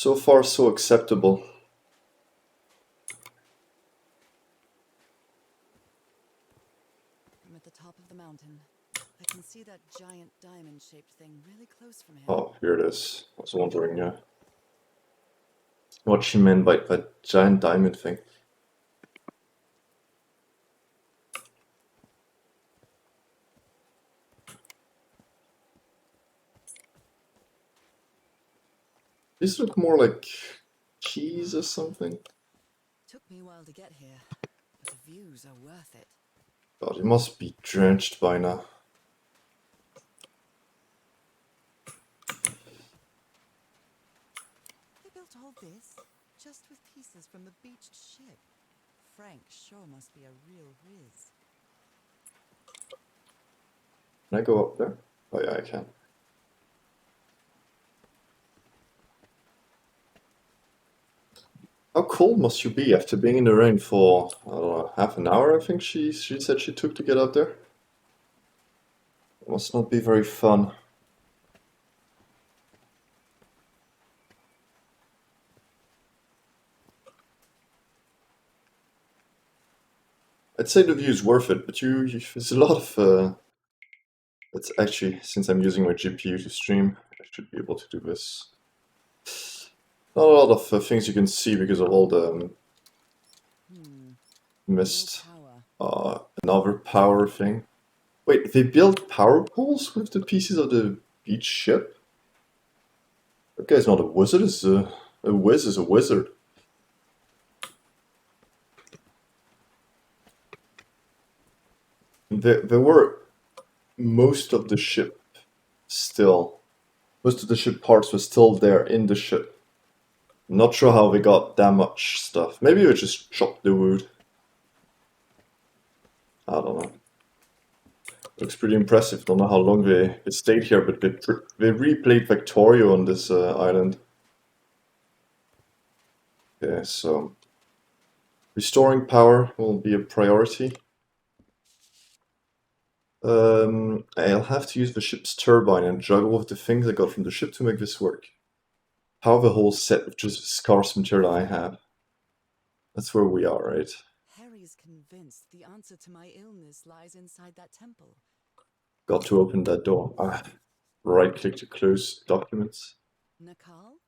So far, so acceptable. I'm at the top of the mountain. I can see that giant diamond-shaped thing really close from here. Oh, here it is. I was wondering what she meant by that giant diamond thing. These look more like cheese or something. Took me a while to get here, but the views are worth it. God, it must be drenched by now. They built all this just with pieces from the beached ship. Frank sure must be a real whiz. Can I go up there? Oh yeah, I can. How cold must you be after being in the rain for, I don't know, half an hour, I think she said she took to get up there? It must not be very fun. I'd say the view is worth it, but there's a lot of, it's actually, since I'm using my GPU to stream, I should be able to do this. Not a lot of things you can see because of all the mist. Another power thing. Wait, they built power poles with the pieces of the beach ship? That guy's not a wizard, a whiz is a wizard. There were most of the ship still. Most of the ship parts were still there in the ship. Not sure how they got that much stuff. Maybe they just chopped the wood. I don't know. Looks pretty impressive. Don't know how long they stayed here, but they replayed Victoria on this island. Okay, so restoring power will be a priority. I'll have to use the ship's turbine and juggle with the things I got from the ship to make this work. Power the whole set with just the scarce material I have. That's where we are, right? Harry's convinced the answer to my illness lies inside that temple. Got to open that door. Right-click to close documents. Nakal?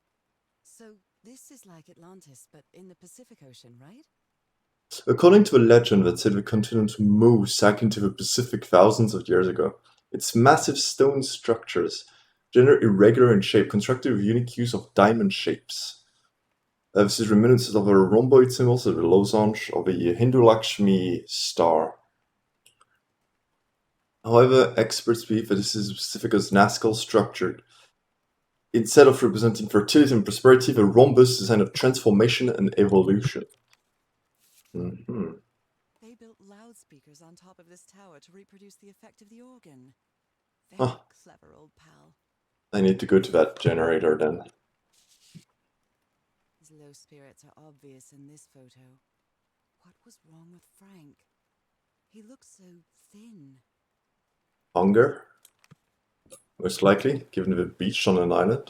So this is like Atlantis, but in the Pacific Ocean, right? According to a legend that said the continent Mu sank into the Pacific thousands of years ago, its massive stone structures, generally irregular in shape, constructed with unique use of diamond shapes. This is reminiscent of the rhomboid symbols of the losange of the Hindu Lakshmi star. However, experts believe that this is specific as Nazca structured. Instead of representing fertility and prosperity, the rhombus is a sign of transformation and evolution. They built loudspeakers on top of this tower to reproduce the effect of the organ. Very clever, old pal. I need to go to that generator then. His low spirits are obvious in this photo. What was wrong with Frank? He looks so thin. Hunger? Most likely, given the beach on an island.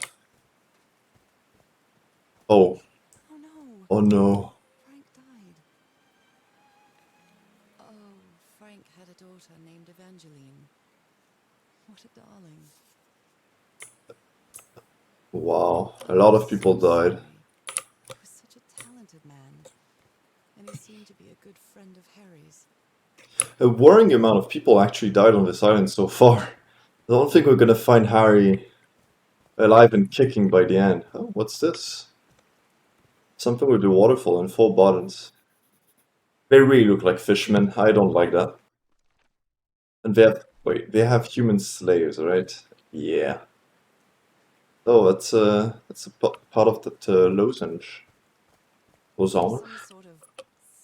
Oh. Oh no. Oh no. Frank died. Oh, Frank had a daughter named Evangeline. What a darling. Wow, a lot of people died. He was such a talented man, and he seemed to be a good friend of Harry's. A worrying amount of people actually died on this island so far. I don't think we're gonna find Harry alive and kicking by the end. Oh, what's this? Something with the waterfall and 4 buttons. They really look like fishmen. I don't like that. And they have human slaves, right? Yeah. Oh, that's a part of that lozenge. Losange? Some sort of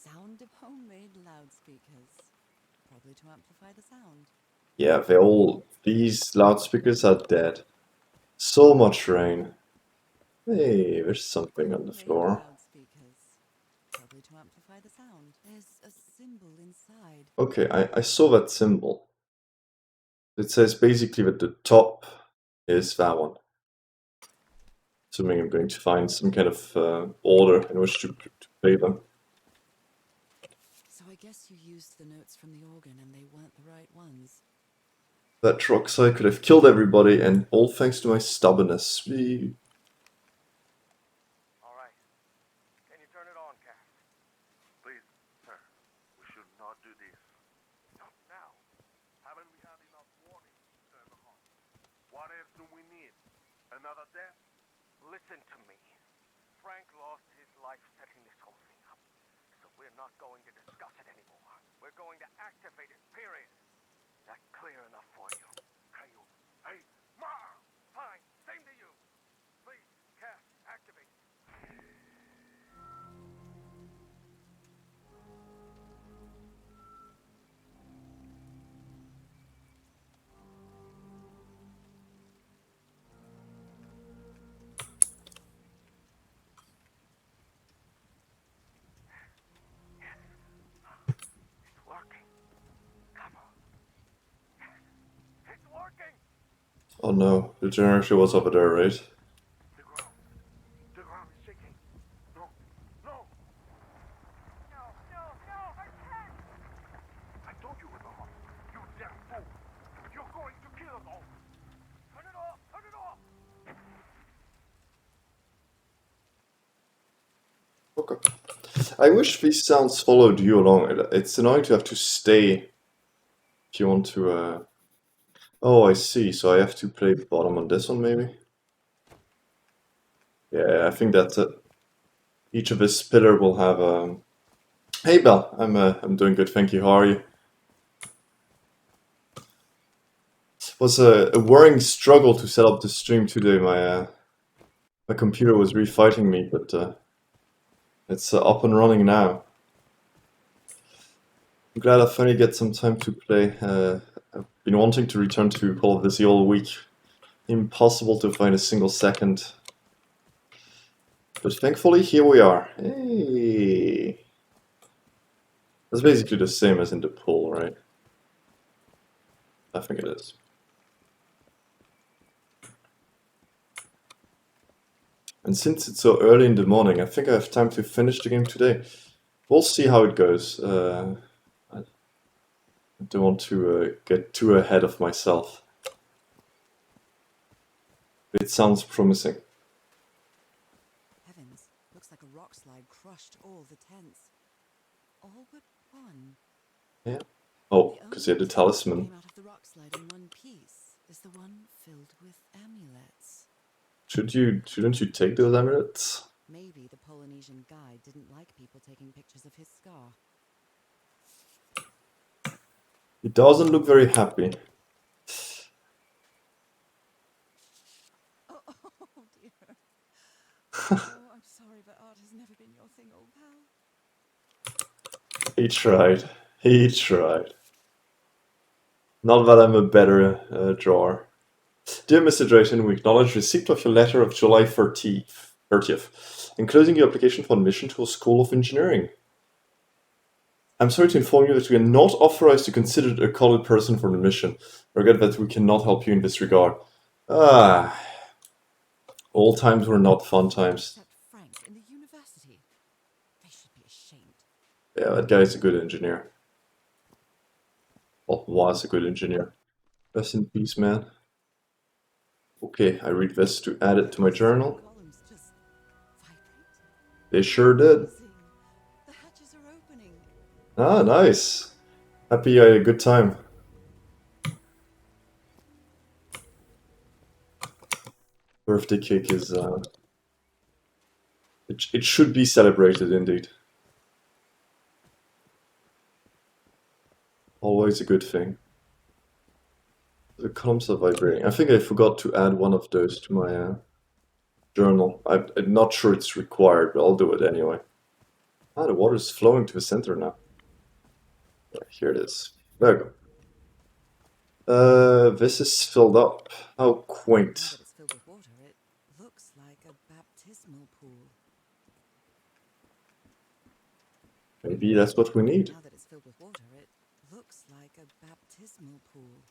sound of homemade loudspeakers, probably to amplify the sound. Yeah, these loudspeakers are dead. So much rain. Hey, there's something on the floor. Probably to amplify the sound. There's a symbol inside. Okay, I saw that symbol. It says basically that the top is that one. Assuming I'm going to find some kind of order in which to play them. So I guess you used the notes from the organ and they weren't the right ones. That Roxai could have killed everybody, and all thanks to my stubbornness. All right. Can you turn it on, Cass? Please, sir. We should not do this. Not now. Haven't we had enough warning to turn them on? What else do we need? Another death? Listen to me. Frank lost his life setting this whole thing up. So we're not going to discuss it anymore. We're going to activate it, period. That clear enough for you? Hey, Ma! Fine, same to you. Please, Cass, activate. It's working. Come on. It's working! Oh no, the generator was over there, right? The ground. The ground is shaking. No. No! No, I can't! I told you it was on. You damn fool! You're going to kill us all! Turn it off! Turn it off! Okay. I wish these sounds followed you along. It's annoying to have to stay if you want to. Oh, I see. So I have to play the bottom on this one, maybe? Yeah, I think that's it. Each of this pillar will have Hey, Belle. I'm doing good, thank you. How are you? It was a worrying struggle to set up the stream today. My computer was refighting me, but it's up and running now. I'm glad I finally get some time to play. I've been wanting to return to Call of Duty all week. Impossible to find a single second. But thankfully, here we are. Hey! That's basically the same as in the pool, right? I think it is. And since it's so early in the morning, I think I have time to finish the game today. We'll see how it goes. I don't want to get too ahead of myself. It sounds promising. Heavens, looks like a rock slide crushed all the tents. All but one. Yeah. Oh, The because you had the only tent that talisman. came out of the rock slide in one piece is the one filled with amulets. Shouldn't you take those amulets? Maybe the Polynesian guide didn't like people taking pictures of his scar. He doesn't look very happy. Oh dear. Oh, I'm sorry, but art has never been your thing, old pal. He tried. He tried. Not that I'm a better drawer. Dear Mr. Drayton, we acknowledge receipt of your letter of July 30th, enclosing your application for admission to a School of Engineering. I'm sorry to inform you that we are not authorized to consider a colored person for admission. Regret that we cannot help you in this regard. Old times were not fun times. Except Frank in the university. They should be ashamed. Yeah, that guy's a good engineer. Well, was a good engineer. Rest in peace, man. Okay, I read this to add it to my journal. Columns just vibrate. They sure did. Amazing. The hatches are opening. Ah, nice. Happy you had a good time. Birthday cake is, it should be celebrated indeed. Always a good thing. The columns are vibrating. I think I forgot to add one of those to my journal. I'm not sure it's required, but I'll do it anyway. Ah, the water is flowing to the center now. Here it is. There we go. This is filled up. How Now quaint. that it's filled with water, it looks like a baptismal pool. Maybe that's what we need. Now that it's filled with water, it looks like a baptismal pool.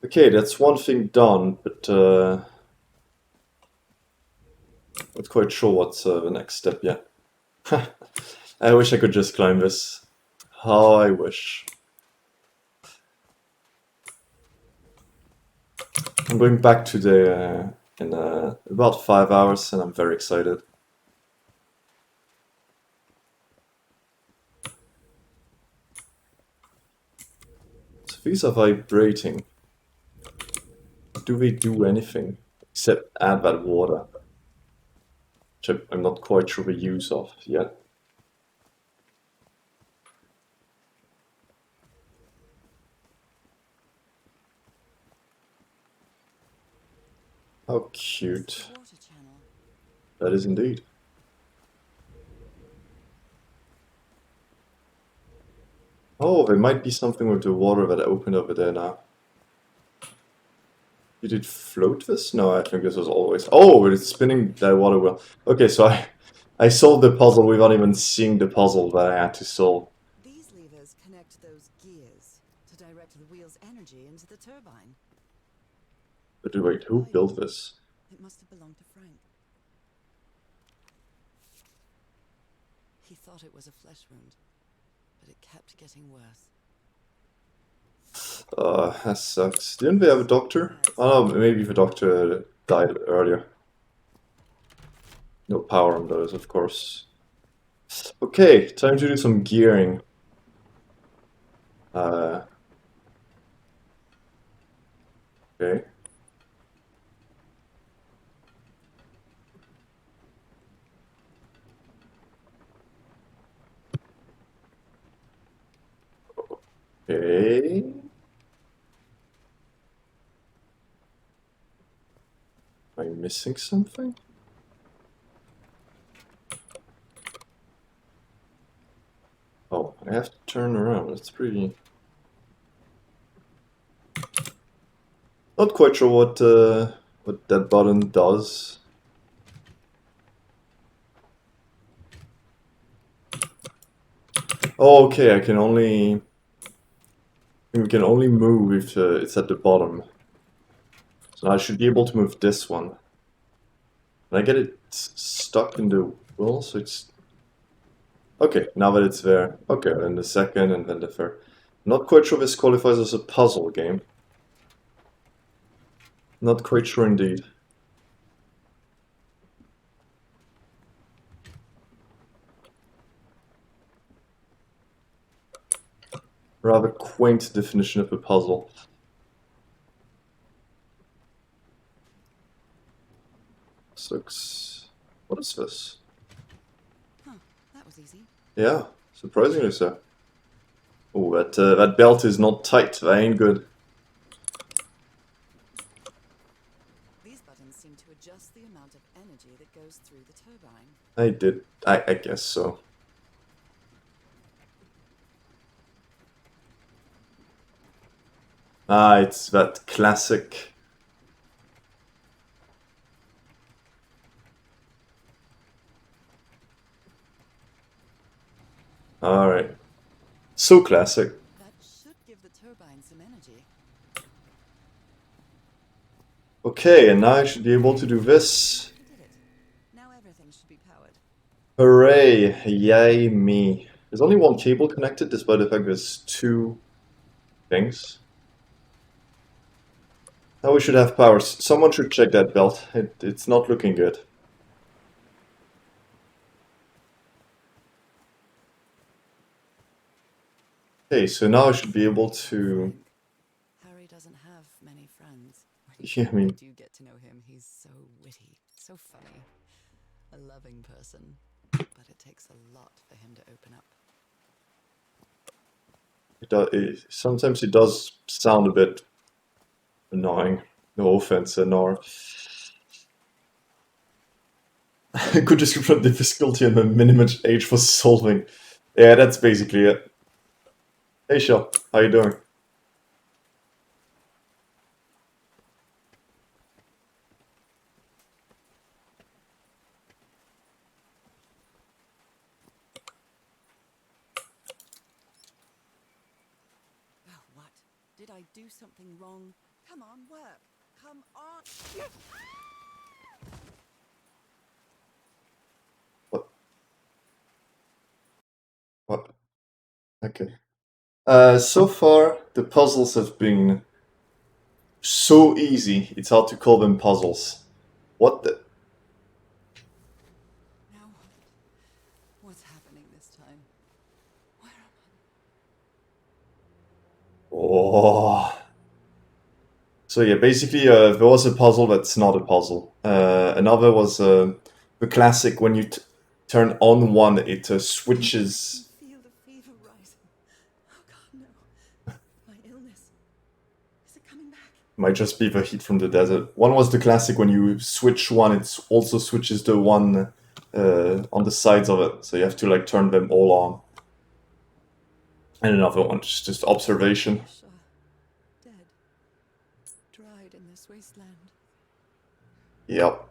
Okay, that's one thing done, but Not quite sure what's the next step yet. I wish I could just climb this. How I wish. I'm going back today in about 5 hours, and I'm very excited. So these are vibrating. Do they do anything except add that water? Which I'm not quite sure the use of yet. How cute. Water channel. That is indeed. Oh, there might be something with the water that opened over there now. You did float this? No, I think this was always... Oh, it's spinning that water wheel. Okay, so I solved the puzzle without even seeing the puzzle that I had to solve. These levers connect those gears to direct the wheel's energy into the turbine. But wait, who built this? It must have belonged to Frank. He thought it was a flesh wound, but it kept getting worse. That sucks. Didn't they have a doctor? Oh, maybe the doctor died earlier. No power on those, of course. Okay, time to do some gearing. Okay. Okay. Am I missing something? Oh, I have to turn around. That's pretty... Not quite sure what that button does. Oh, okay, I can only... We can only move if it's at the bottom. So now I should be able to move this one. And I get it stuck in the wheel, so it's... Okay, now that it's there. Okay, then the second and then the third. Not quite sure this qualifies as a puzzle game. Not quite sure indeed. Rather quaint definition of a puzzle. Looks... What is this? Huh, that was easy. Yeah, surprisingly so. Oh, that belt is not tight. That ain't good. These buttons seem to adjust the amount of energy that goes through the turbine. I guess so. Ah, it's that classic... Alright. So classic. That should give the turbine some energy. Okay, and now I should be able to do this. You did it. Now everything should be powered. Hooray! Yay me. There's only one cable connected, despite the fact there's two things. Now we should have power. Someone should check that belt. It's not looking good. Okay, so now I should be able to... Harry doesn't have many friends. Yeah, I mean... Do you get to know him? He's so witty, so funny. A loving person. But it takes a lot for him to open up. Sometimes it does sound a bit annoying. No offense, Nora. Good description of difficulty and the minimum age for solving. Yeah, that's basically it. Hey, Shell, how you doing? Oh, what? Did I do something wrong? Come on, work. Come on. Okay. So far, the puzzles have been so easy, it's hard to call them puzzles. What the? Now what? What's happening this time? Where am Oh. So yeah, basically, there was a puzzle that's not a puzzle. Another was the classic when you turn on one, it switches. I? Feel the fever rising. Oh God, no! My illness. Is it coming back? Might just be the heat from the desert. One was the classic when you switch one, it also switches the one on the sides of it, so you have to like turn them all on. And another one, just observation. Russia, dead, dried in this wasteland. Yep.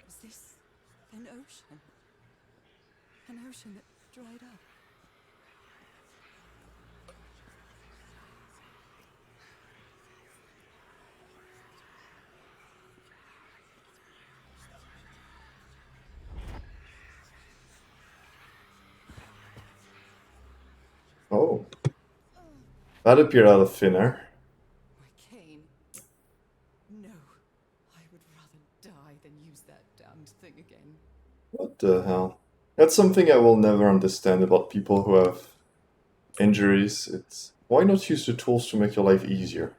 Was this an ocean? An ocean that dried up. Oh, that appeared out of thin air. My cane. No, I would rather die than use that damned thing again. What the hell? That's something I will never understand about people who have injuries. It's why not use the tools to make your life easier?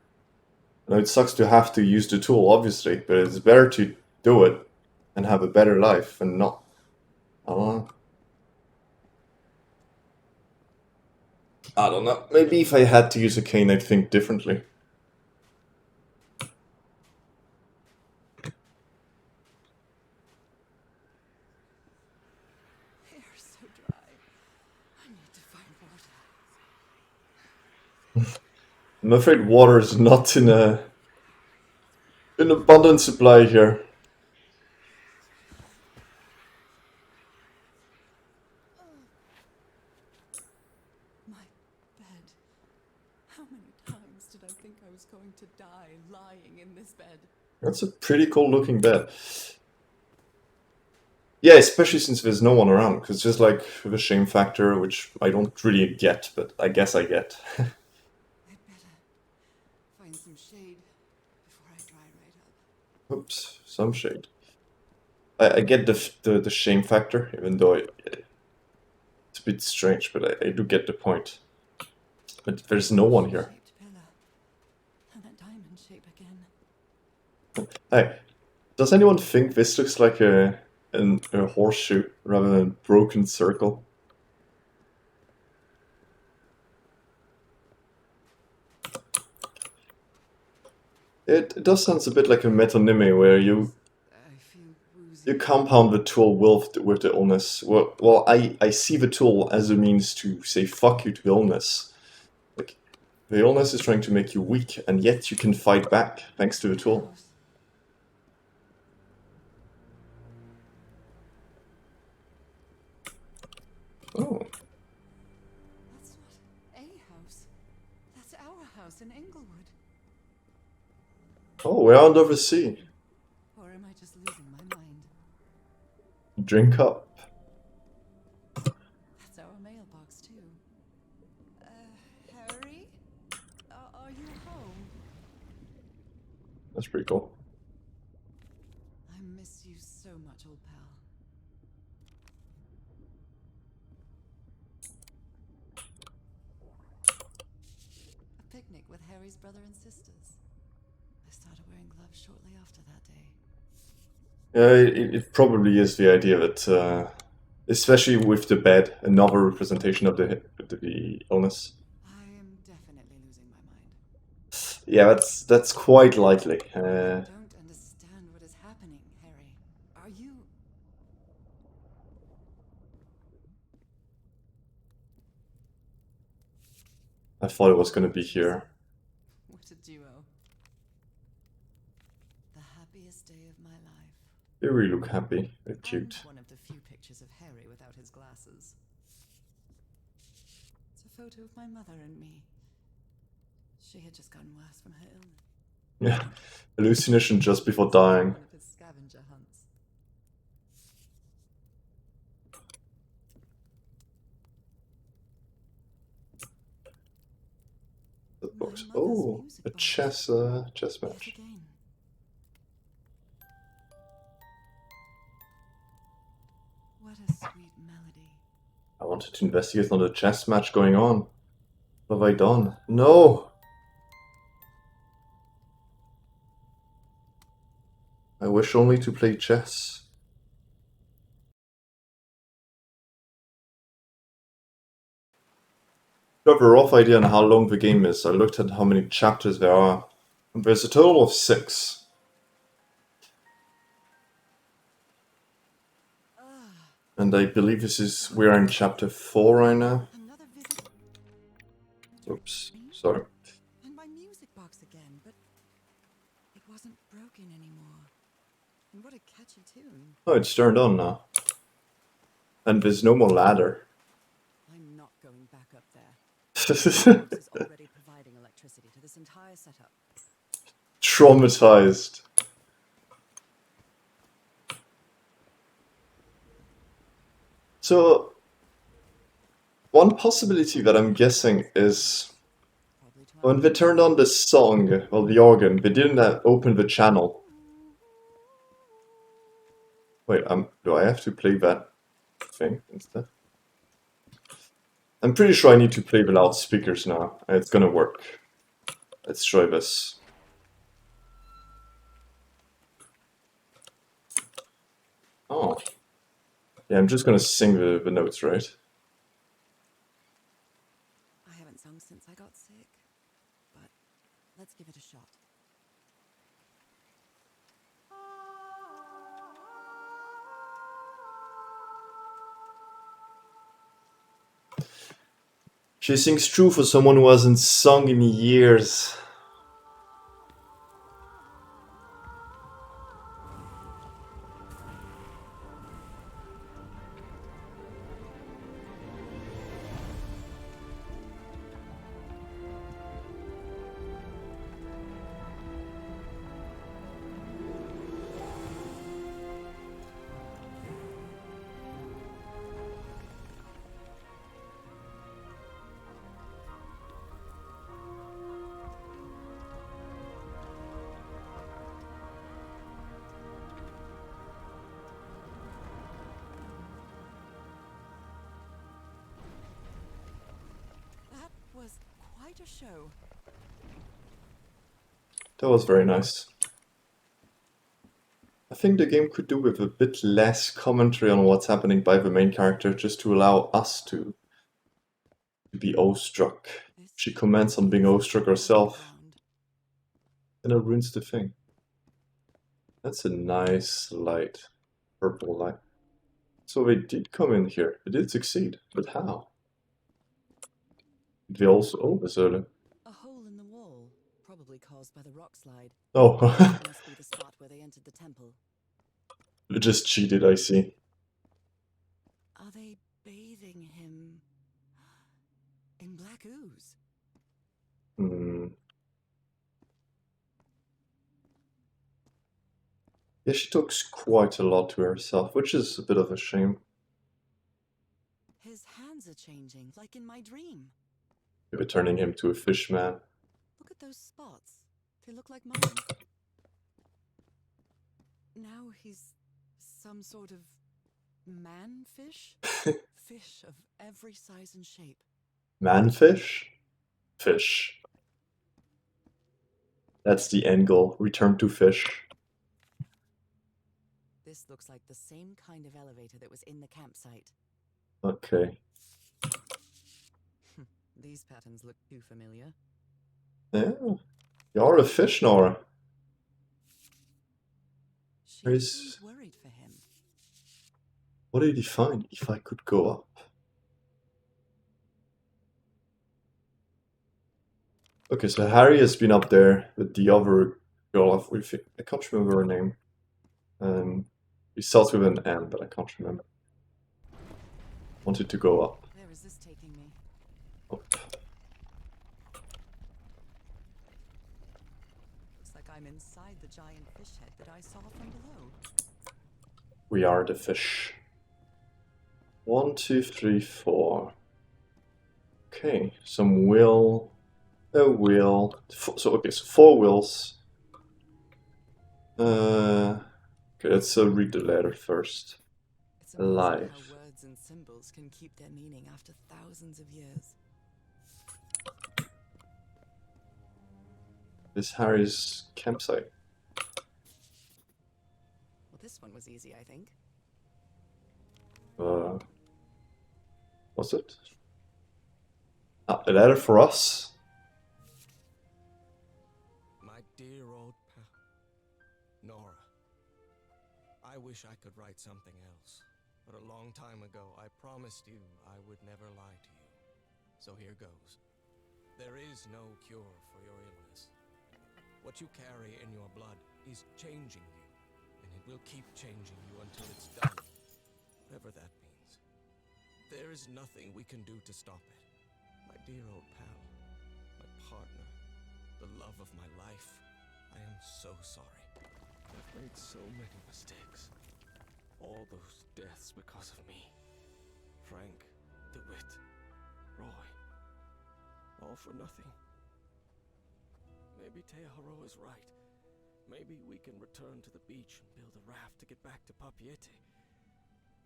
Now it sucks to have to use the tool, obviously, but it's better to do it and have a better life and not. I don't know. I don't know. Maybe if I had to use a cane, I'd think differently. Hair's so dry. I need to find water. I'm afraid water is not in an abundant supply here. My bed. How many times did I think I was going to die lying in this bed? That's a pretty cool looking bed. Yeah, especially since there's no one around, because just like the shame factor, which I don't really get, but I guess I get. I'd better find some shade before I dry right up. Oops, some shade. I get the shame factor, even though it's a bit strange, but I do get the point. But there's no one here. Shaped pillar. And that diamond shape again. Hey, does anyone think this looks like a horseshoe rather than a broken circle? It does sound a bit like a metonymy where you I feel woozy. compound the tool with the illness. Well, I see the tool as a means to say fuck you to the illness. Like, the illness is trying to make you weak, and yet you can fight back thanks to the tool. House. Oh, That's not a house. That's our house in Englewood. oh, we're under the sea. Or am I just losing my mind? Drink up. That's our mailbox, too. Harry? Are you home? That's pretty cool. I miss you so much, old pal. A picnic with Harry's brother and sisters. I started wearing gloves shortly after that day. Yeah, it probably is the idea that, especially with the bed, another representation of the illness. I am definitely losing my mind. Yeah, that's quite likely. I don't understand what is happening, Harry. Are you... I thought it was gonna be here. What a duo. The happiest day of my life. They really look happy. They're And cute. one of the few pictures of Harry without his glasses. It's a photo of my mother and me. She had just gotten worse from her illness. Yeah, hallucination just before dying. One of his scavenger hunts. box. My mother's Oh, music a box. chess Yet match. again. What a sweet melody. I wanted to investigate on the chess match going on. What have I done? No! I wish only to play chess. To have a rough idea on how long the game is, I looked at how many chapters there are. There's a total of 6. And I believe we're in chapter 4 right now. Another visit. Oops, sorry. And my music box again, but it wasn't broken anymore. And what a catchy tune. Oh, it's turned on now. And there's no more ladder. I'm not going back up there. This is already providing electricity to this entire setup. Traumatized. So, one possibility that I'm guessing is Probably to when they turned on the song, well, the organ, they didn't open the channel. Wait, do I have to play that thing instead? I'm pretty sure I need to play the loudspeakers now, and it's gonna work. Let's try this. Oh. Yeah, I'm just gonna sing the notes, right? I haven't sung since I got sick, but let's give it a shot. She sings true for someone who hasn't sung in years. That was quite a show. That was very nice. I think the game could do with a bit less commentary on what's happening by the main character, just to allow us to be awestruck. This She comments on being awestruck herself, ground. and it ruins the thing. That's a nice light, purple light. So they did come in here. They did succeed, but how? Did they also? Oh, there's a. A hole in the wall, probably caused by the rock slide. Oh, Must be the spot where they entered the temple. they just cheated. I see. Are they bathing him in black ooze? Hmm. Yeah, she talks quite a lot to herself, which is a bit of a shame. His hands are changing, like in my dream. Maybe turning him to a fish man. Look at those spots. They look like mine. Now he's some sort of man-fish? Fish of every size and shape. Manfish? Fish. That's the end goal. Return to fish. This looks like the same kind of elevator that was in the campsite. Okay. These patterns look too familiar. Yeah. You're a fish, Nora. She There's- seems worried for him. What did he find? If I could go up. Okay, so Harry has been up there with the other girl. I can't remember her name. It starts with an M, but I can't remember. Wanted to go up. Where is this taking me? Up. Looks like I'm inside the giant fish head that I saw from below. We are the fish. 1, 2, 3, 4. Okay, some will. A wheel. So okay, so 4 wheels. Okay, let's read the letter first. It's amazing how Life. words and symbols can keep their meaning after thousands of years. This Harry's campsite. Well, this one was easy, I think. What's it? Ah, a letter for us. My dear old pal, Nora. I wish I could write something else, but a long time ago I promised you I would never lie to you. So here goes. There is no cure for your illness. What you carry in your blood is changing you, and it will keep changing you until it's done, whatever that means. There is nothing we can do to stop it. My dear old pal, my partner, the love of my life, I am so sorry. I've made so many mistakes. All those deaths because of me. Frank, DeWitt, Roy, all for nothing. Maybe Teodoro is right. Maybe we can return to the beach and build a raft to get back to Papiete.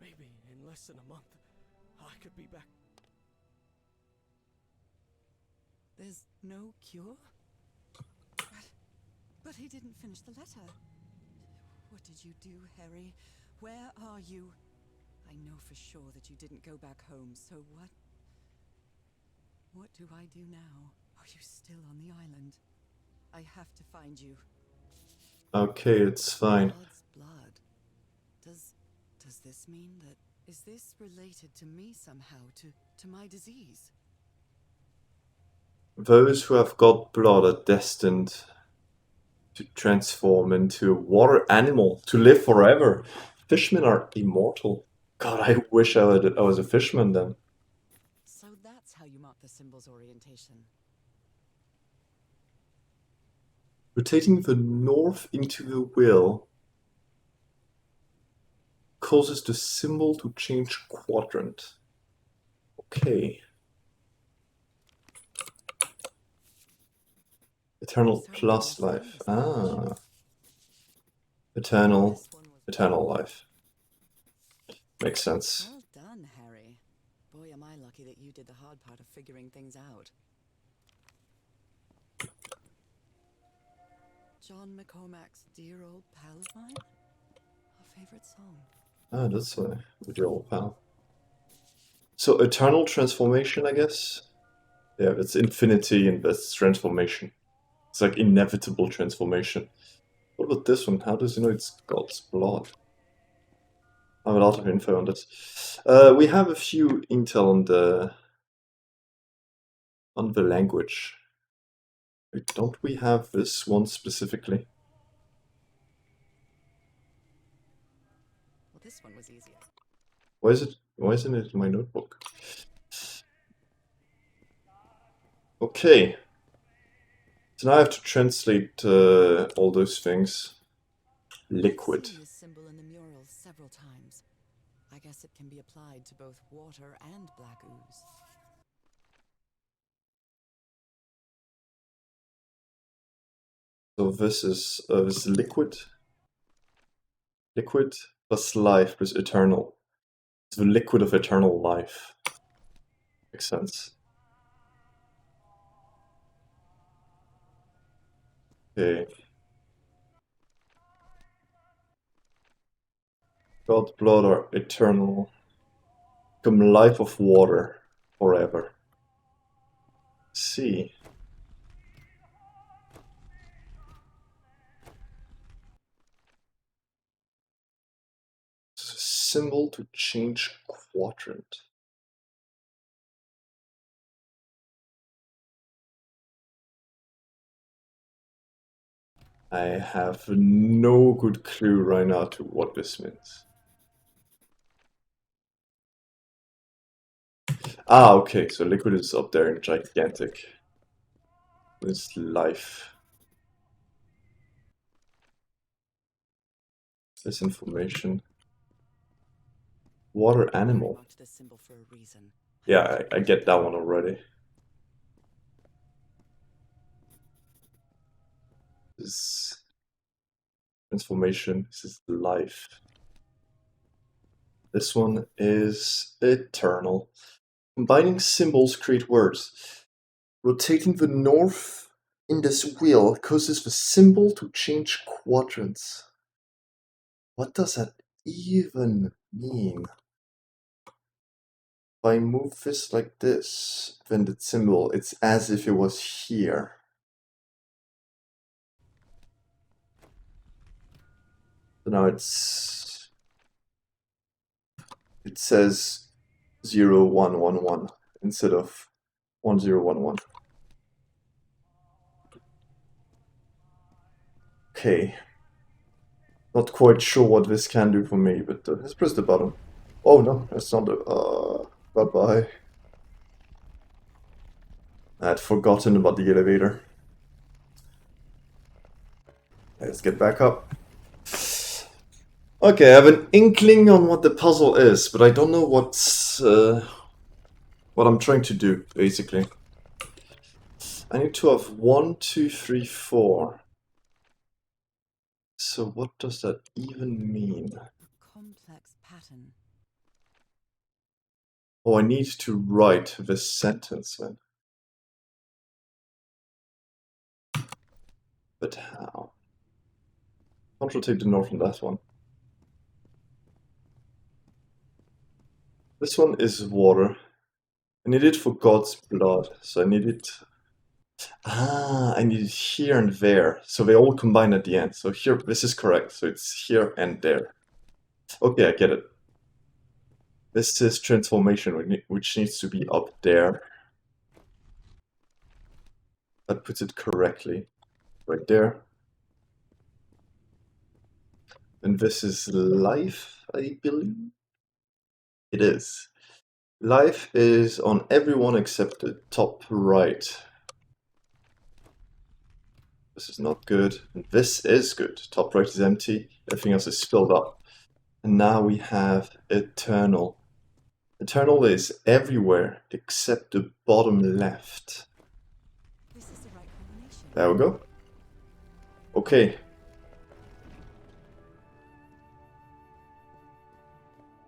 Maybe in less than a month, I could be back. There's no cure? But he didn't finish the letter. What did you do, Harry? Where are you? I know for sure that you didn't go back home, so what? What do I do now? Are you still on the island? I have to find you. Okay, it's fine. God's blood. Does this mean that... Is this related to me somehow, to my disease? Those who have got blood are destined to transform into a water animal, to live forever. Fishmen are immortal. God, I wish I was a fisherman then. So that's how you mark the symbol's orientation. Rotating the north into the wheel causes the symbol to change quadrant. Okay. Eternal plus life. Ah. Eternal life. Makes sense. Well done, Harry. Boy, am I lucky that you did the hard part of figuring things out. John McCormack's Dear Old Pal of Mine? Our favorite song. Ah, that's with your old pal. So eternal transformation, I guess? Yeah, it's infinity and that's transformation. It's like inevitable transformation. What about this one? How does he know it's God's blood? I have a lot of info on this. We have a few intel on the language. Wait, don't we have this one specifically? Well, this one was easier. Why isn't it in my notebook? Okay. So now I have to translate all those things. Liquid. I've seen this symbol in the murals several times. I guess it can be applied to both water and black ooze. So this is liquid. Liquid plus life plus eternal. It's the liquid of eternal life. Makes sense. Okay. God's blood are eternal. Become life of water forever. See. Symbol to change quadrant. I have no good clue right now to what this means. Ah, okay, so liquid is up there in gigantic. This life. This information. Water animal. I marked this symbol for a reason. Yeah, I get that one already. is transformation. This is life. This one is eternal. Combining symbols create words. Rotating the north in this wheel causes the symbol to change quadrants. What does that even mean? If I move this like this, then the symbol, it's as if it was here. So now it says 0111 instead of 1011. Okay. Not quite sure what this can do for me, but let's press the button. Oh no, that's not the... bye-bye. I had forgotten about the elevator. Let's get back up. Okay, I have an inkling on what the puzzle is, but I don't know what I'm trying to do, basically. I need to have 1, 2, 3, 4. So what does that even mean? Complex pattern. Oh, I need to write this sentence then. But how? Can't rotate the north on that one. This one is water. I need it for God's blood, so I need it... I need it here and there, so they all combine at the end. So here, this is correct, so it's here and there. Okay, I get it. This is transformation, which needs to be up there. That puts it correctly. Right there. And this is life, I believe? It is. Life is on everyone except the top right. This is not good. And this is good. Top right is empty. Everything else is filled up. And now we have eternal. Eternal is everywhere except the bottom left. This is the right combination. There we go. Okay.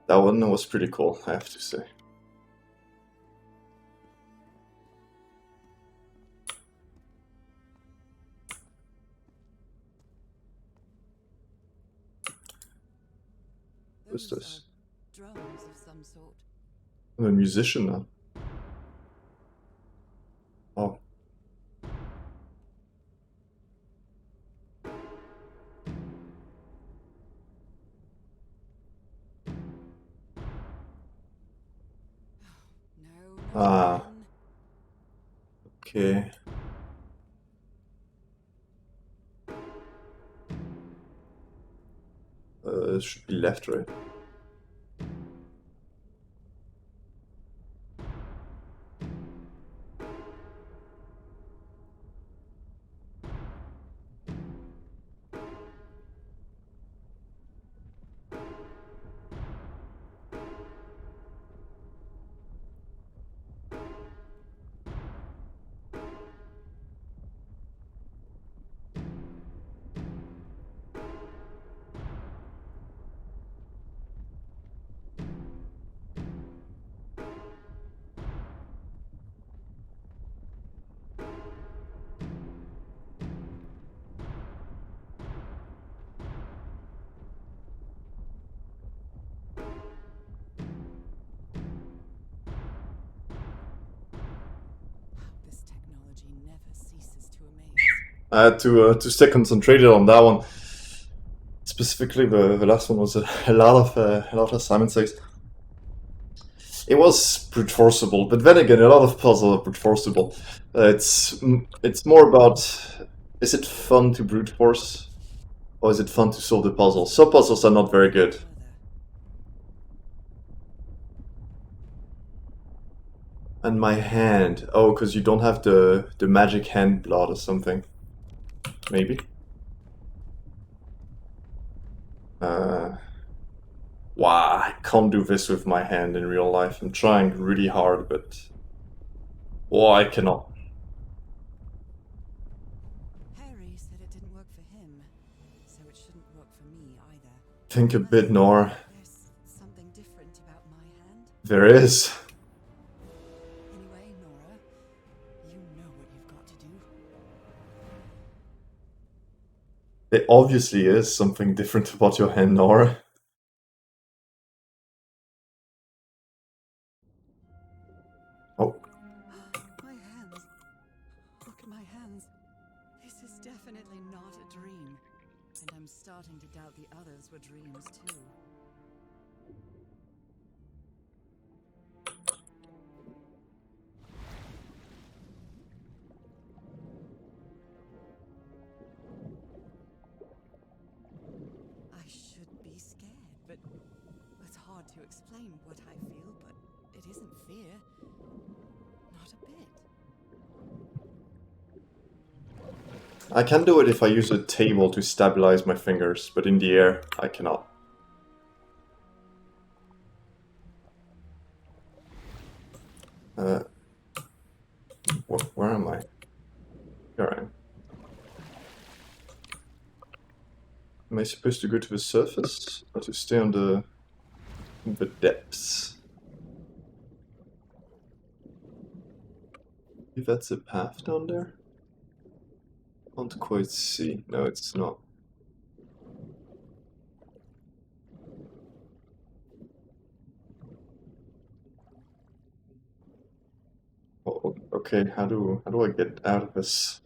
That one was pretty cool, I have to say. What's Those this? are drums of some sort. I'm a musician now. Oh. No, not Ah. again. Okay. It should be left, right? This technology never ceases to amaze. I had to stay concentrated on that one. Specifically, the last one was a lot of Simon Says. It was brute forceable, but then again, a lot of puzzles are brute forceable. It's more about, is it fun to brute force, or is it fun to solve the puzzle? Some puzzles are not very good. Further. And my hand, oh, because you don't have the magic hand blood or something. Maybe. Wow, I can't do this with my hand in real life. I'm trying really hard, but... Oh, I cannot. Harry said it didn't work Think a bit, Nora. There's something different about my hand. There is. Anyway, Nora, you know what you've got to do. It obviously is something different about your hand, Nora. Oh, My hands. Look at my hands. This is definitely not a dream. And I'm starting to doubt the others were dreams too. I should be scared, but it's hard to explain what I feel, but it isn't fear. Not a bit. I can do it if I use a table to stabilize my fingers, but in the air, I cannot. Where am I? Here I am. Am I supposed to go to the surface or to stay on the depths? Maybe that's a path down there? Can't quite see. No, it's not. Oh, okay, how do I get out of this?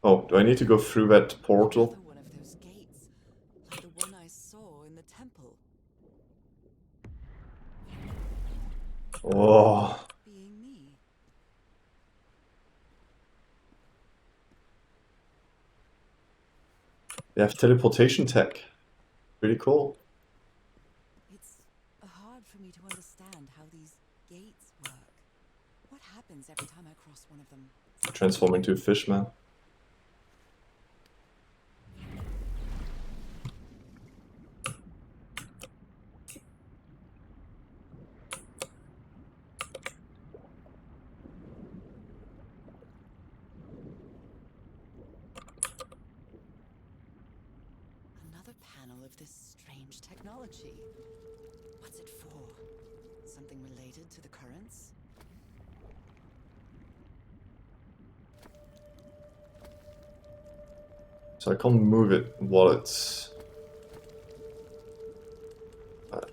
Oh, do I need to go through that portal? Another one of those gates, like the one I saw in the temple. Oh, Being me. they have teleportation tech. Pretty cool. It's hard for me to understand how these gates work. What happens every time I cross one of them? Transform into a fish man. Another panel of this strange technology. What's it for? Something related to the currents? So I can't move it while it's...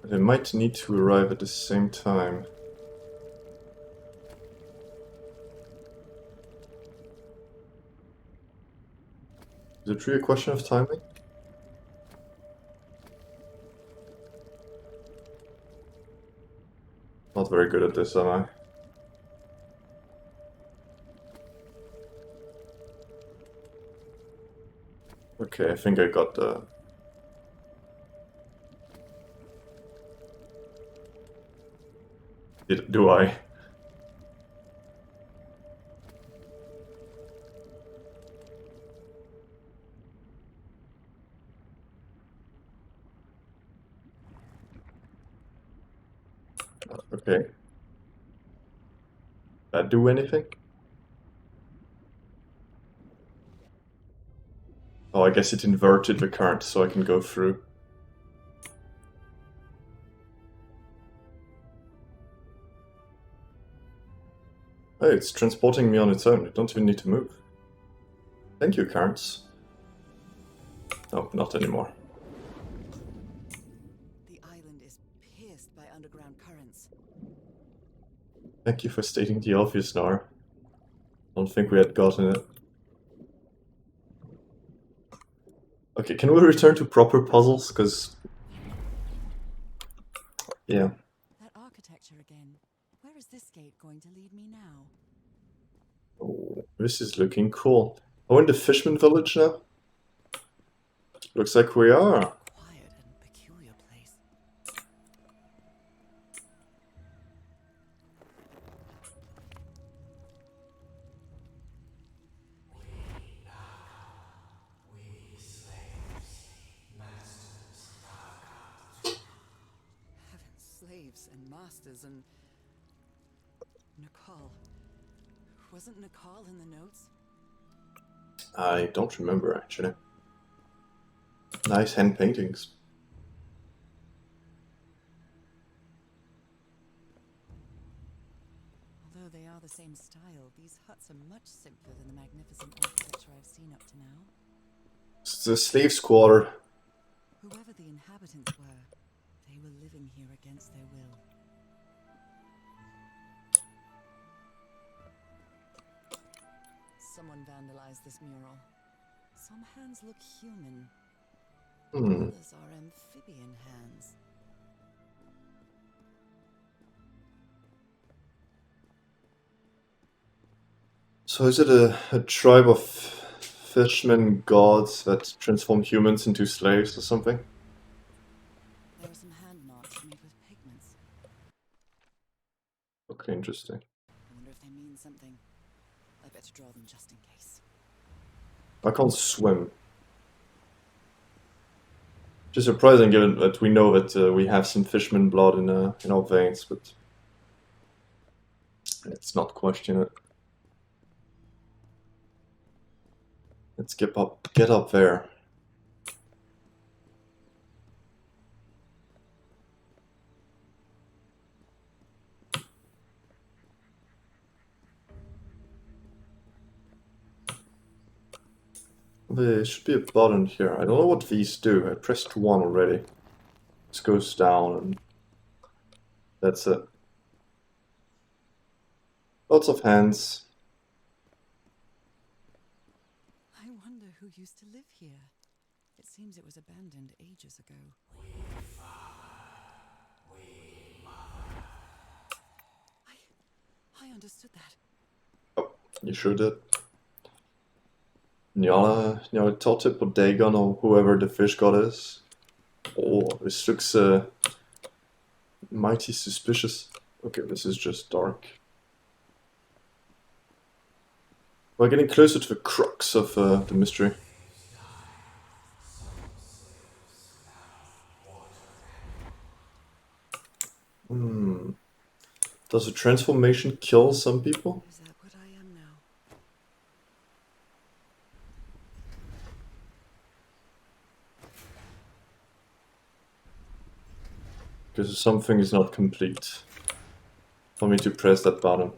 they might need to arrive at the same time. Is it really a question of timing? Not very good at this, am I? Okay, I think I got the... Do I? Okay. That do anything? Oh, I guess it inverted the current so I can go through. Oh, it's transporting me on its own. I don't even need to move. Thank you, currents. No, not anymore. The island is pierced by underground currents. Thank you for stating the obvious, Nora. Don't think we had gotten it. Okay, can we return to proper puzzles? Because... yeah. That architecture again. Where is this gate going to lead me now? Oh, this is looking cool. Are we in the Fishman Village now? Looks like we are. Quiet and peculiar place. Heaven, slaves and masters and Nakal. Wasn't Nakal in the notes? I don't remember actually. Nice hand paintings. Although they are the same style, these huts are much simpler than the magnificent architecture I've seen up to now. It's the slaves' quarter. Whoever the inhabitants were, they were living here against their will. Someone vandalized this mural. Some hands look human. Others are amphibian hands. So is it a tribe of fishermen gods that transform humans into slaves or something? There are some hand marks made with pigments. Okay, interesting. I wonder if they mean something. I better draw them just in case. I can't swim. Which is surprising given that we know that we have some fisherman blood in our veins, but let's not question it. Let's get up there. There should be a button here. I don't know what these do. I pressed 1 already. This goes down and that's it. Lots of hands. I wonder who used to live here. It seems it was abandoned ages ago. I understood that. Oh, you sure did. Nyala Tote på Dagon or whoever the fish god is. Oh, this looks mighty suspicious. Okay, this is just dark. We're getting closer to the crux of the mystery. Does a transformation kill some people? Is that what I am now? Because something is not complete for me to press that button.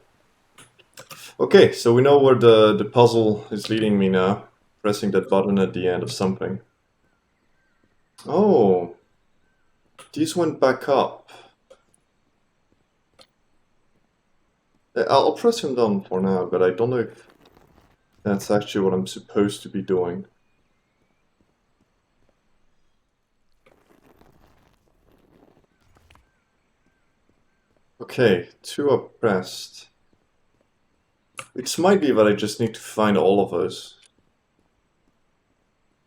Okay, so we know where the puzzle is leading me now. Pressing that button at the end of something. Oh, these went back up. I'll press him down for now, but I don't know if that's actually what I'm supposed to be doing. Okay, 2 are pressed. It might be that I just need to find all of those.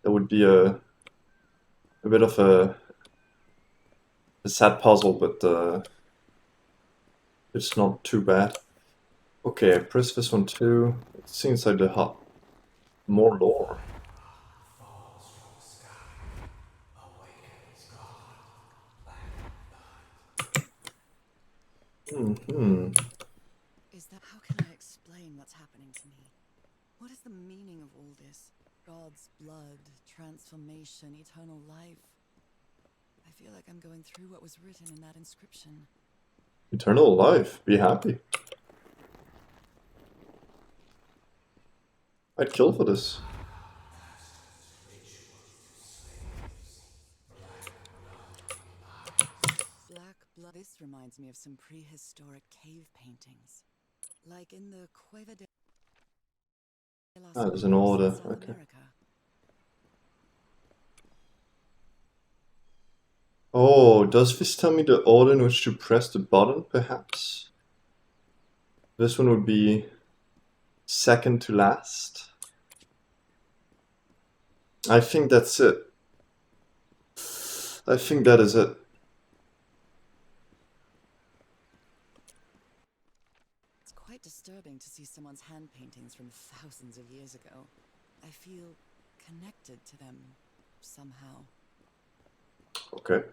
That would be a bit of a sad puzzle, but it's not too bad. Okay, I press this one too. It's inside the hut. More lore. Is that how can I explain what's happening to me? What is the meaning of all this? God's blood, transformation, eternal life. I feel like I'm going through what was written in that inscription. Eternal life. Be happy. I'd kill for this. Black blood. This reminds me of some prehistoric cave paintings. Like in the Cueva de las There's an Flores in order. South Okay. America. Oh, does this tell me the order in which to press the button, perhaps? This one would be second to last. I think that's it. I think that is it. It's quite disturbing to see someone's hand paintings from thousands of years ago. I feel connected to them somehow. Okay.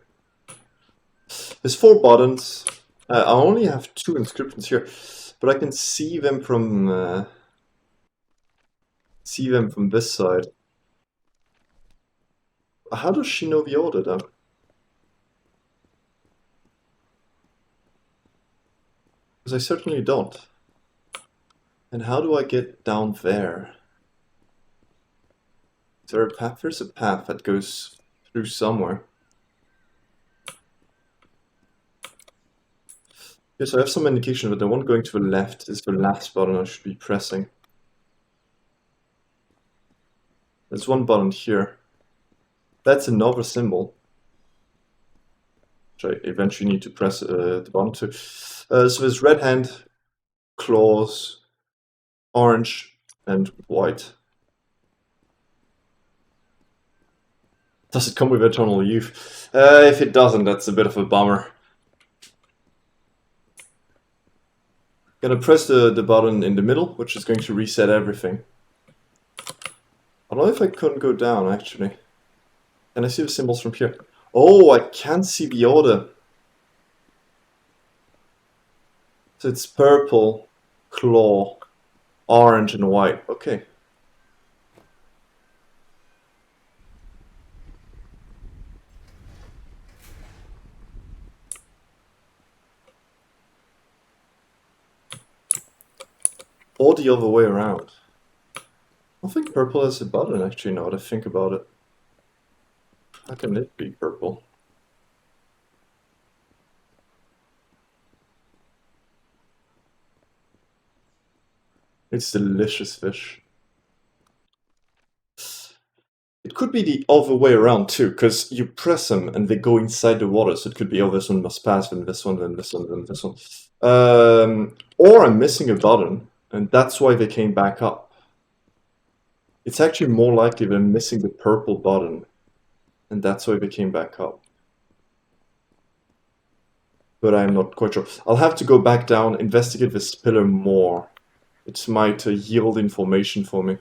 There's 4 buttons. I only have 2 inscriptions here, But I can see them from this side. How does she know the order though? Because I certainly don't. And how do I get down there? Is there a path? There's a path that goes through somewhere. Yes, I have some indication that the one going to the left is the last button I should be pressing. There's one button here. That's another symbol, which I eventually need to press the button to. So there's red hand, claws, orange, and white. Does it come with eternal youth? If it doesn't, that's a bit of a bummer. Gonna press the button in the middle, which is going to reset everything. I don't know if I couldn't go down, actually. Can I see the symbols from here? Oh, I can see the order. So it's purple, claw, orange, and white. Okay. Or the other way around. I think purple has a button, actually, now that I think about it. How can it be purple? It's delicious fish. It could be the other way around too, because you press them and they go inside the water, so it could be, oh, this one must pass, then this one, then this one, then this one. Or I'm missing a button, and that's why they came back up. It's actually more likely they're missing the purple button, and that's why they came back up. But I'm not quite sure. I'll have to go back down, investigate this pillar more. It might yield information for me.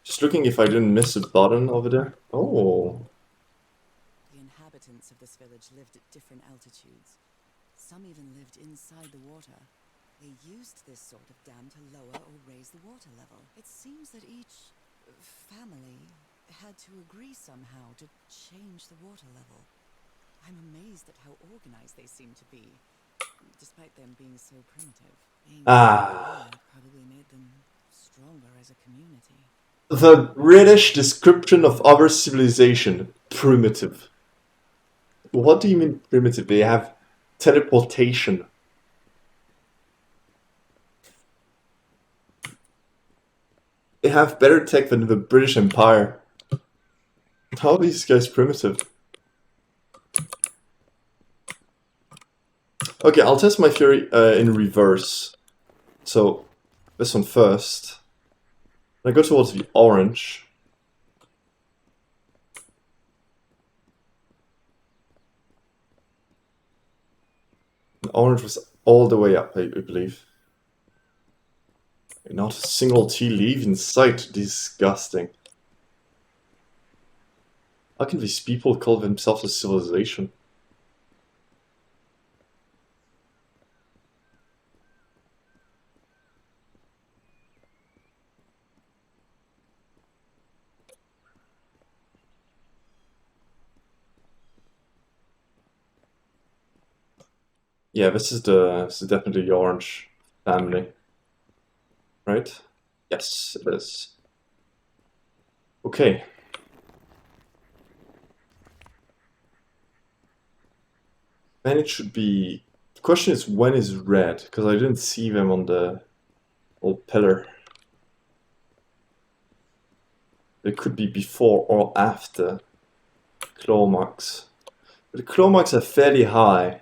Just looking if I didn't miss a button over there. Oh. The inhabitants of this village lived at different altitudes. Some even lived inside the water. They used this sort of dam to lower or raise the water level. It seems that each family had to agree somehow to change the water level. I'm amazed at how organized they seem to be, despite them being so primitive. Being probably made them stronger as a community. The British description of other civilization, primitive. What do you mean primitive? They have teleportation. They have better tech than the British Empire. How are these guys primitive? Okay, I'll test my theory in reverse. So, this one first. I go towards the orange. The orange was all the way up, I believe. Not a single tea leaf in sight. Disgusting. How can these people call themselves a civilization? Yeah, this is definitely the orange family. Right? Yes, it is. Okay. Then it should be... The question is, when is red? Because I didn't see them on the old pillar. It could be before or after claw marks. But the claw marks are fairly high.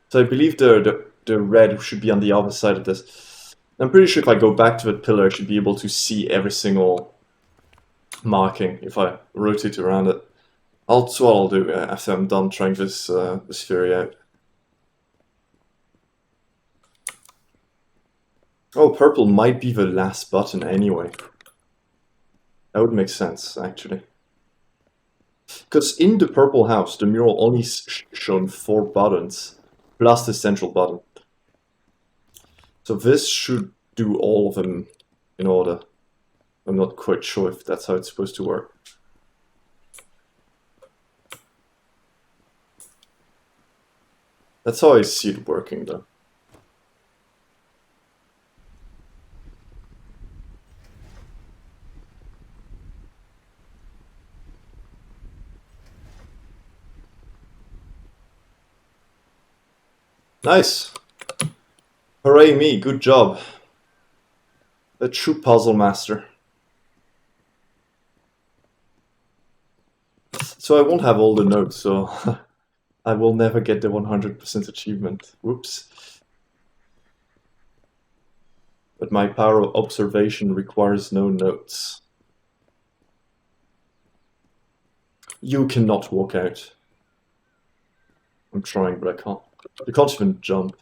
So I believe the red should be on the other side of this. I'm pretty sure if I go back to that pillar, I should be able to see every single marking if I rotate around it. That's what I'll do after I'm done trying this theory out. Oh, purple might be the last button anyway. That would make sense, actually. Because in the purple house, the mural only shown 4 buttons, plus the central button. So this should do all of them in order. I'm not quite sure if that's how it's supposed to work. That's how I see it working, though. Nice! Hooray me, good job. A true puzzle master. So I won't have all the notes, so I will never get the 100% achievement. Whoops. But my power of observation requires no notes. You cannot walk out. I'm trying, but I can't. You can't even jump.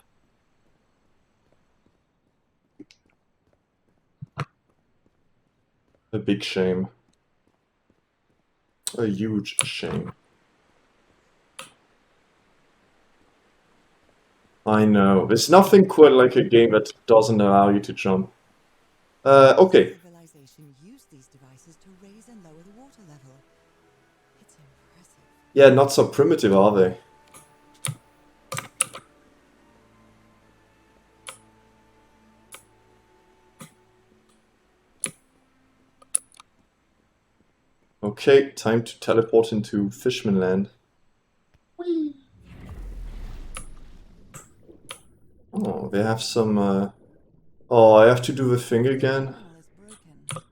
A big shame. A huge shame. I know. There's nothing quite like a game that doesn't allow you to jump. Okay. Civilization used these devices to raise and lower the water level. It's impressive. Yeah, not so primitive, are they? Okay, time to teleport into Fishman Land. Whee! Oh, they have some, Oh, I have to do the thing again? The tunnel is broken.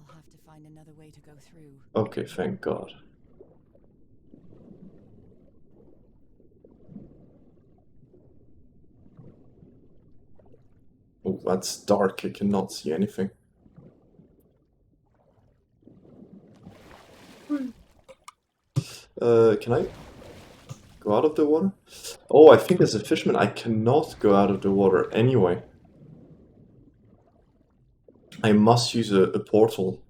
I'll have to find another way to go through. Okay, thank God. Oh, that's dark. I cannot see anything. Can I go out of the water? Oh, I think as a fisherman I cannot go out of the water anyway. I must use a portal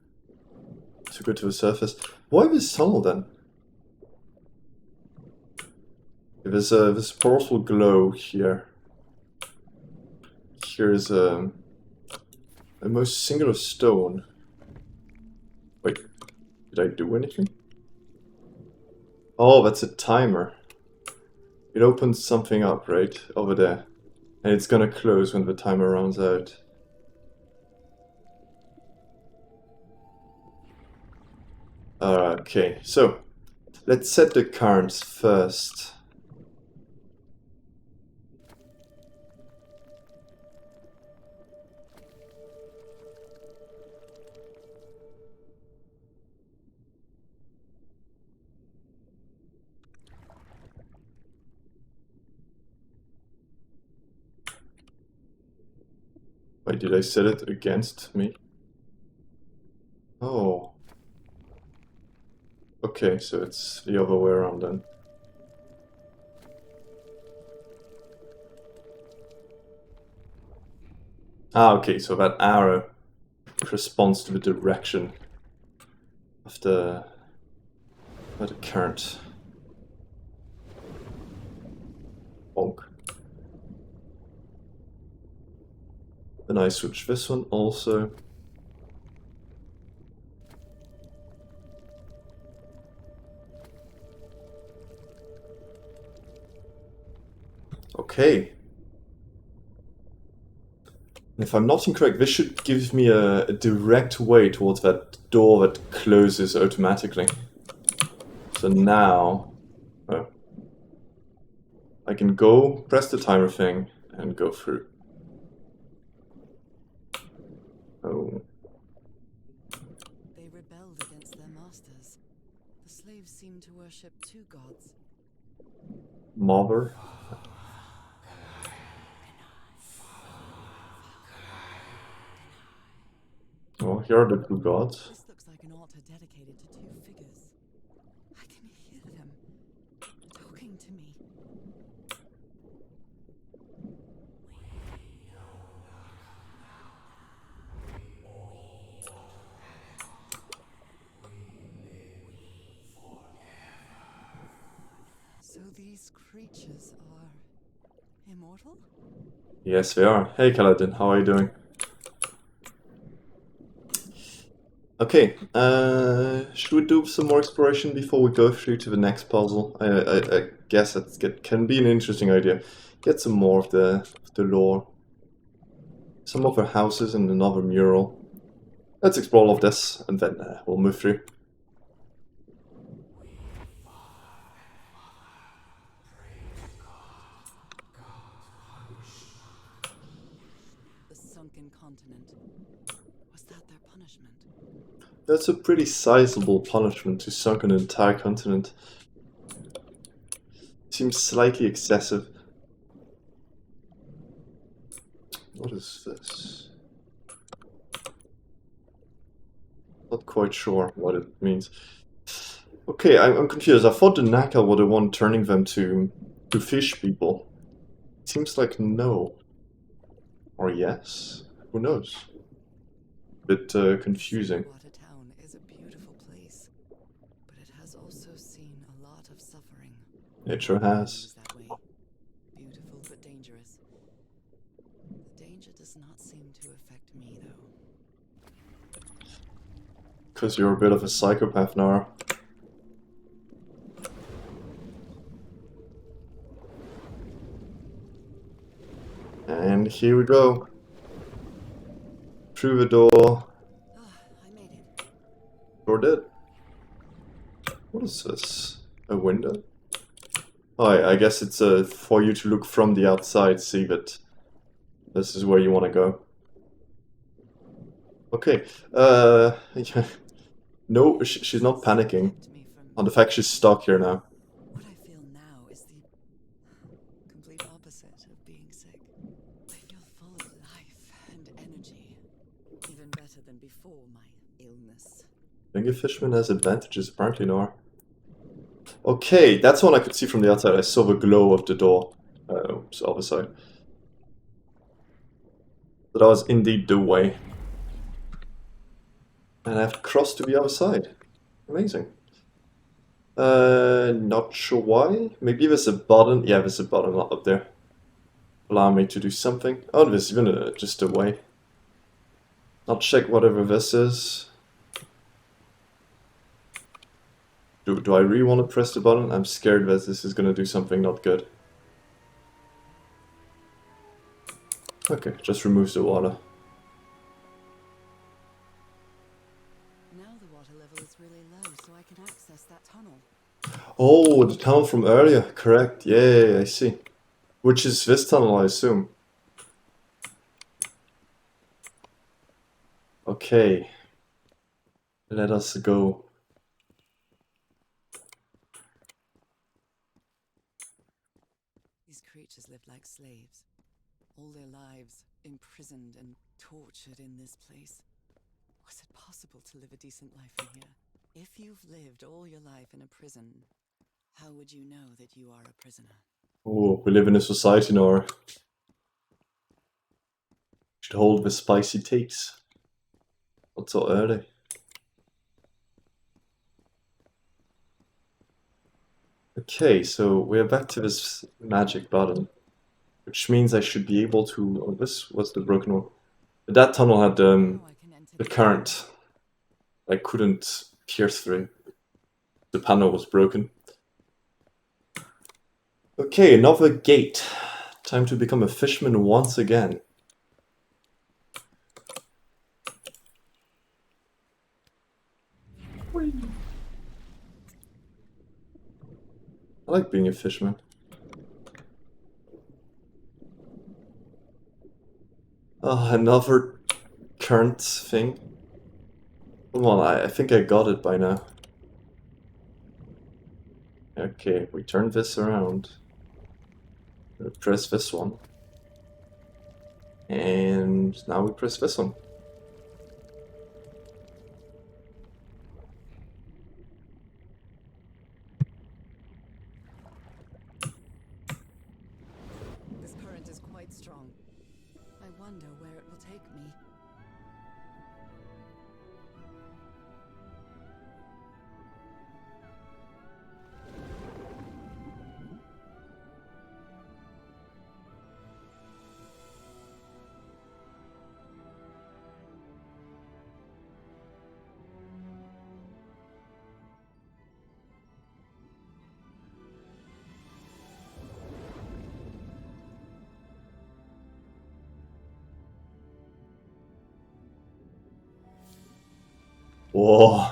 to go to the surface. Why this tunnel then? There's this portal glow here. Here's a most singular stone. Wait, did I do anything? Oh, that's a timer. It opens something up right over there. And it's gonna close when the timer runs out. Okay, so let's set the currents first. Wait, did I set it against me? Oh. Okay, so it's the other way around then. Ah, okay, so that arrow corresponds to the direction of the current. Bonk. Then I switch this one also. Okay. And if I'm not incorrect, this should give me a direct way towards that door that closes automatically. So now, oh, I can go, press the timer thing, and go through. Oh. They rebelled against their masters. The slaves seem to worship two gods. Mother. Oh, here are the two gods. This looks like an altar dedicated to two figures. I can hear them talking to me. So these creatures are Immortal? Yes, we are. Hey, Kaladin, how are you doing? Okay, should we do some more exploration before we go through to the next puzzle? I guess that can be an interesting idea. Get some more of the lore. Some other houses and another mural. Let's explore all of this, and then we'll move through. The sunken continent. Was that their punishment? That's a pretty sizable punishment to sunk an entire continent. Seems slightly excessive. What is this? Not quite sure what it means. Okay, I'm confused. I thought the Naka were the one turning them to fish people. Seems like no. Or yes? Who knows? Bit confusing. Water Town is a beautiful place, but it has also seen a lot of suffering. It sure has. That way. Beautiful but dangerous. The danger does not seem to affect me, though. Because you're a bit of a psychopath, Nara. And here we go. Through the door. I made it. Sure did. What is this? A window? Oh, I guess it's for you to look from the outside, see that this is where you want to go. Okay. Yeah. No, she's not panicking Kept me from on the fact she's stuck here now. what I feel now is the complete opposite of being sick. I feel full of life and energy, even better than before my illness. Being a fisherman has advantages, apparently, Nora. Okay, that's one I could see from the outside. I saw the glow of the door. Oops, other side. So that was indeed the way. And I have to cross to the other side. Amazing. Not sure why. Maybe there's a button. Yeah, there's a button up there. Allow me to do something. Oh, there's even just a way. I'll check whatever this is. Do I really want to press the button? I'm scared that this is going to do something not good. Okay, just removes the water. Now the water level is really low, so I can access that tunnel. Oh, the tunnel from earlier. Correct. Yeah, I see. Which is this tunnel, I assume. Okay. Let us go. These creatures lived like slaves, all their lives imprisoned and tortured in this place. Was it possible to live a decent life in here? If you've lived all your life in a prison, how would you know that you are a prisoner? Oh, we live in a society now. Should hold the spicy takes. Not so early. Okay, so we're back to this magic button, which means I should be able to. Oh, this was the broken one. But that tunnel had Now I can enter the current. I couldn't pierce through. The panel was broken. Okay, another gate. Time to become a fisherman once again. Whee! I like being a fisherman. Oh, another current thing. Come on, I think I got it by now. Okay, we turn this around. Press this one. And now we press this one. This current is quite strong. I wonder where it will take me. Whoa.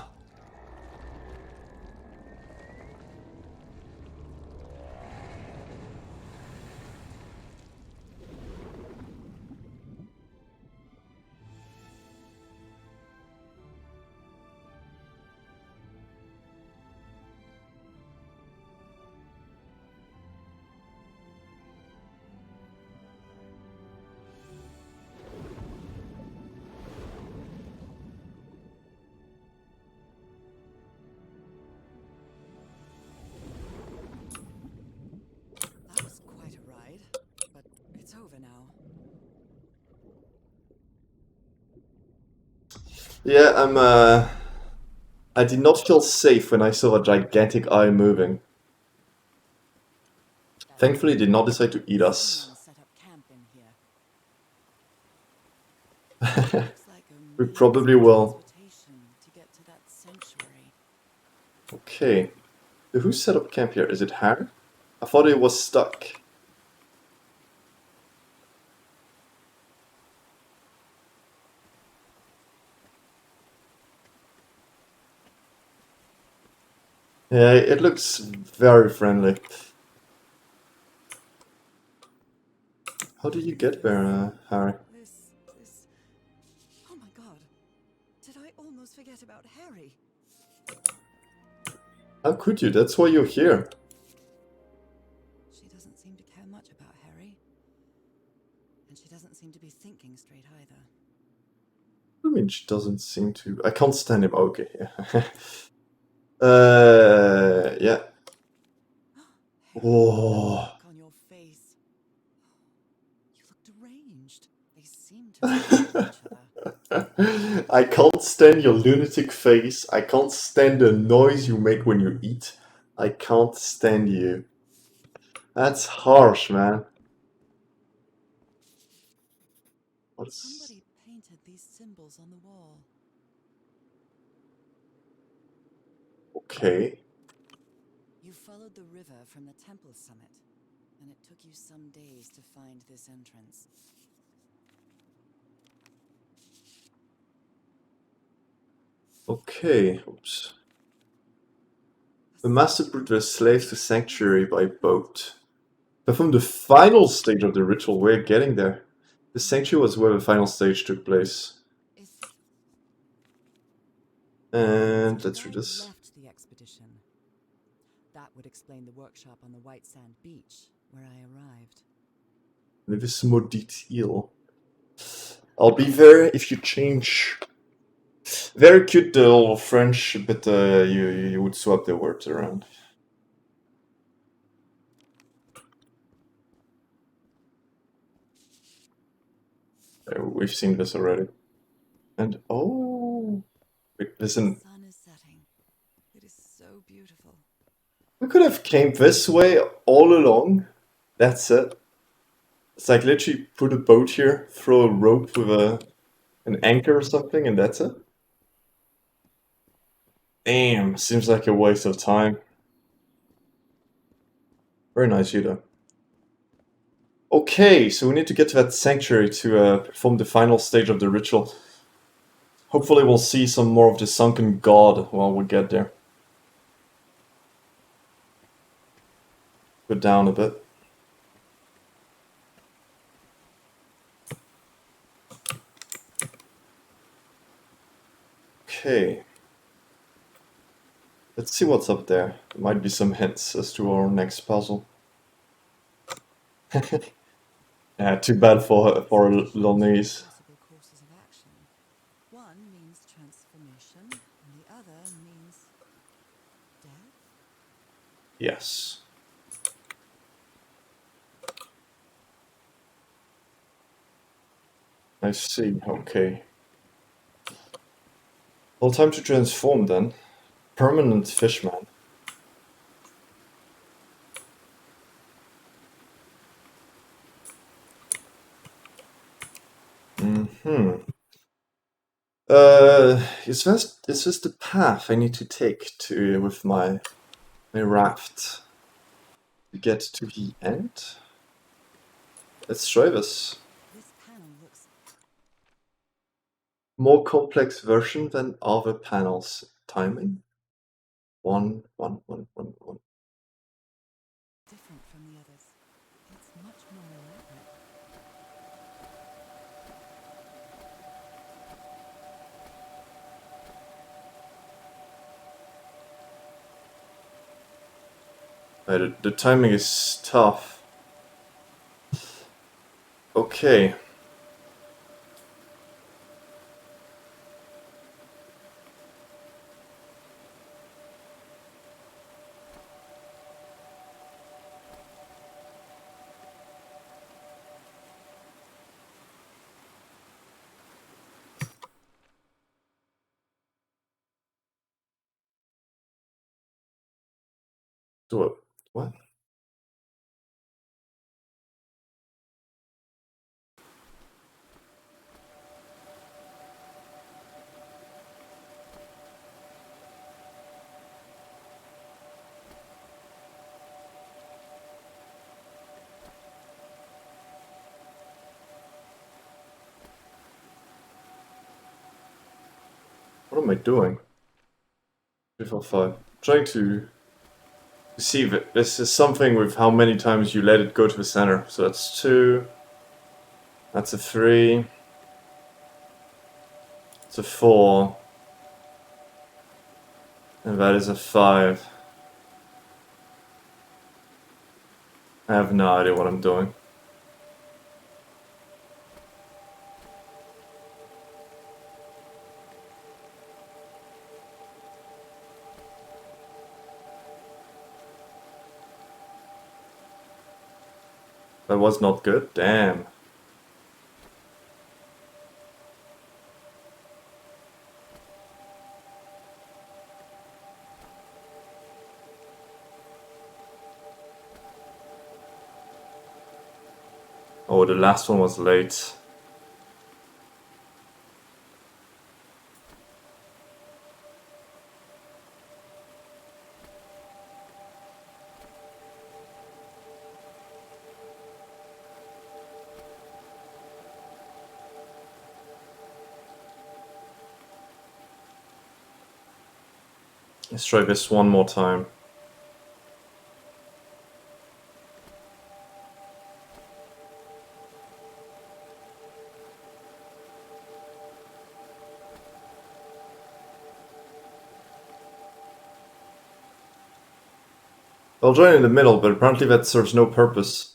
That was quite a ride, but it's over now. Yeah, I did not feel safe when I saw a gigantic eye moving. Thankfully, it did not decide to eat us. Someone set up camp in here. We Looks like a means probably of will. transportation to get to that sanctuary. Okay. Who set up camp here? Is it Harry? I thought it was stuck. Yeah, it looks very friendly. How did you get there, Harry? This... Oh my god. Did I almost forget about Harry? How could you? That's why you're here. She doesn't seem to care much about Harry. And she doesn't seem to be thinking straight either. I mean, she doesn't seem to. I can't stand him. Okay, yeah. Yeah. Harry, Whoa. that look on your face. You look deranged. They seem to respect each other. I can't stand your lunatic face. I can't stand the noise you make when you eat. I can't stand you. That's harsh, man. What's... Somebody painted these symbols on the wall. Okay. You followed the river from the temple summit, and it took you some days to find this entrance. Okay. Oops. The Master brought their slaves to Sanctuary by boat. Perform the final stage of the ritual. We're getting there. The Sanctuary was where the final stage took place. Is And So let's read why this. left the expedition? That would explain the workshop on the White Sand Beach, where I arrived. Maybe some more detail. I'll be there if you change. Very cute little French, but you would swap the words around. We've seen this already. And oh, wait, listen. The sun is setting. It is so beautiful. We could have came this way all along. That's it. It's like literally put a boat here, throw a rope with an anchor or something, and that's it. Damn, seems like a waste of time. Very nice, you though. Okay, so we need to get to that sanctuary to perform the final stage of the ritual. Hopefully we'll see some more of the sunken god while we get there. Go down a bit. Okay. Let's see what's up there. There might be some hints as to our next puzzle. Yeah, too bad for Lonese. Possible courses of action. One means transformation, and the other means death. Yes. I see, okay. Well, time to transform then. Permanent fishman. Is this the path I need to take to with my raft to get to the end? Let's try this. This panel looks More complex version than other panels. Timing? 1, 1, 1, 1, 1. Different from the others. It's much more elaborate. The timing is tough. Okay. Do it. What? What am I doing? 3, 4, 5. Trying to see if this is something with how many times you let it go to the center. So that's 2. That's a 3. It's a 4. And that is a 5. I have no idea what I'm doing. That was not good. Damn. Oh, the last one was late. Let's try this one more time. I'll join in the middle, but apparently that serves no purpose.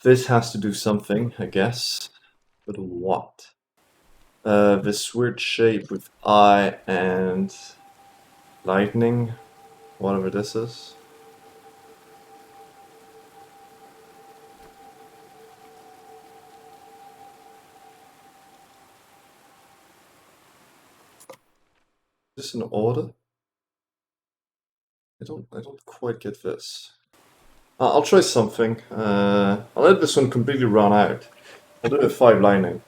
This has to do something, I guess. But what? This weird shape with eye and lightning, whatever this is. Is this an order? I don't quite get this. I'll try something. I'll let this one completely run out. I'll do a 5 lightning.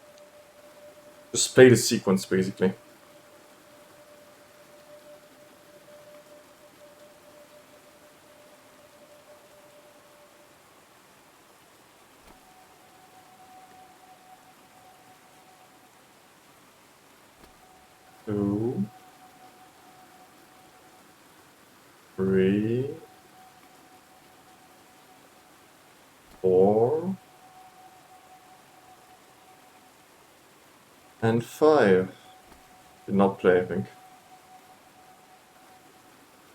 Just play the sequence, basically. Two, 3, 4, and 5. Did not play, I think.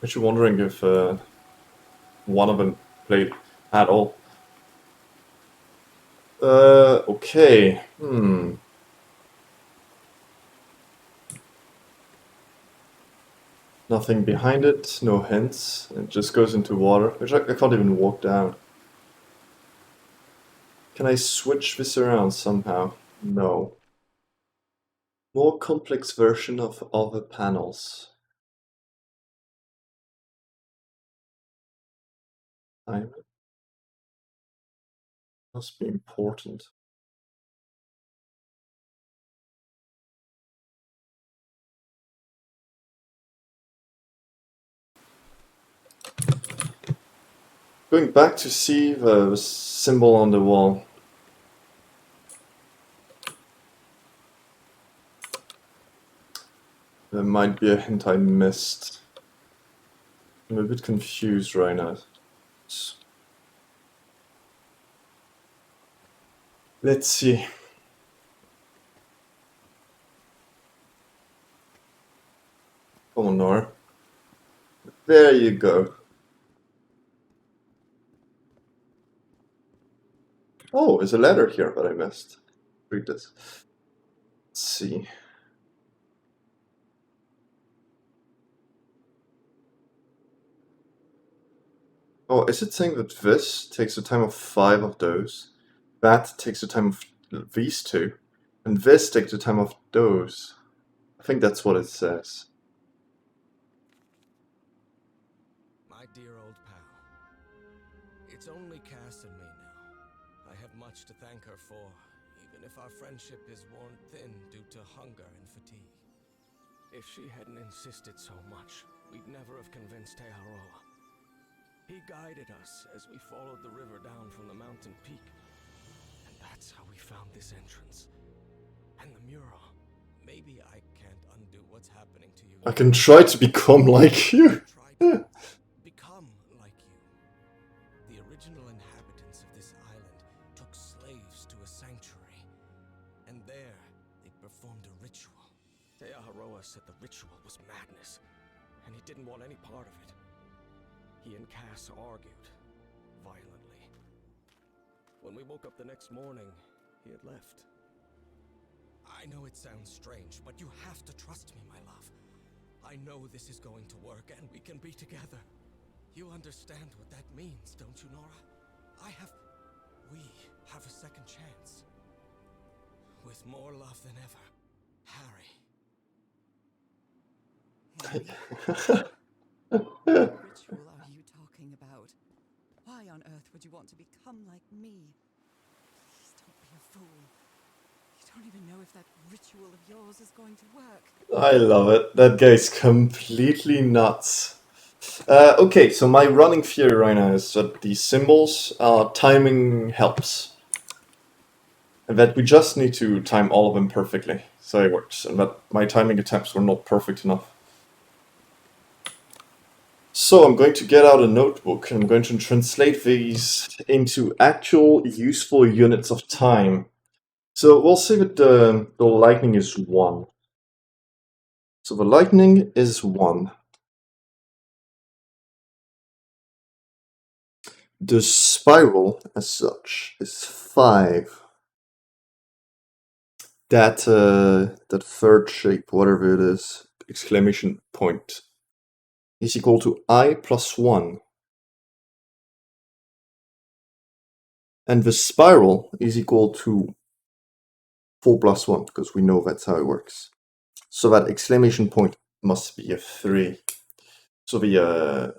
Actually wondering if one of them played at all. Okay. Nothing behind it, no hints. It just goes into water, which I can't even walk down. Can I switch this around somehow? No. More complex version of other panels. Time must be important. Going back to see the symbol on the wall. There might be a hint I missed. I'm a bit confused right now. Let's see. Come on, Nora. There you go. Oh, there's a letter here that I missed. Read this. Let's see. Oh, is it saying that this takes a time of 5 of those, that takes a time of these two, and this takes a time of those? I think that's what it says. My dear old pal. It's only Cass and me now. I have much to thank her for, even if our friendship is worn thin due to hunger and fatigue. If she hadn't insisted so much, we'd never have convinced Teharoa. He guided us as we followed the river down from the mountain peak. And that's how we found this entrance. And the mural. Maybe I can't undo what's happening to you. I can try to become like you. Try to become like you. The original inhabitants of this island took slaves to a sanctuary. And there, they performed a ritual. Teaharoa said the ritual was madness, and he didn't want any part of it. He and Cass argued, violently. When we woke up the next morning, he had left. I know it sounds strange, but you have to trust me, my love. I know this is going to work, and we can be together. You understand what that means, don't you, Nora? We have a second chance. With more love than ever, Harry. What ritual are you talking about? Why on earth would you want to become like me? Please don't be a fool. You don't even know if that ritual of yours is going to work. I love it. That guy's completely nuts. Okay, so my running theory right now is that these symbols timing helps. And that we just need to time all of them perfectly, so it works. And that my timing attempts were not perfect enough. So I'm going to get out a notebook and I'm going to translate these into actual useful units of time. So we'll say that the lightning is 1. So the lightning is 1. The spiral as such is 5. That third shape, whatever it is, exclamation point, is equal to I plus 1. And the spiral is equal to 4 plus 1, because we know that's how it works. So that exclamation point must be a 3. So the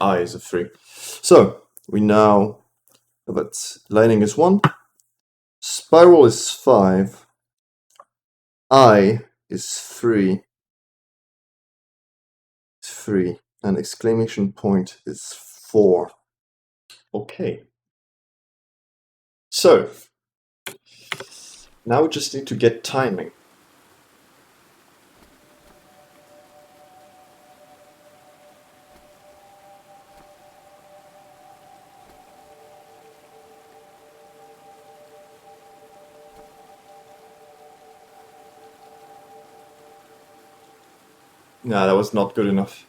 I is a 3. So we now know that lightning is 1, spiral is 5, I is 3, and exclamation point is 4. Okay. So now we just need to get timing. Nah, that was not good enough.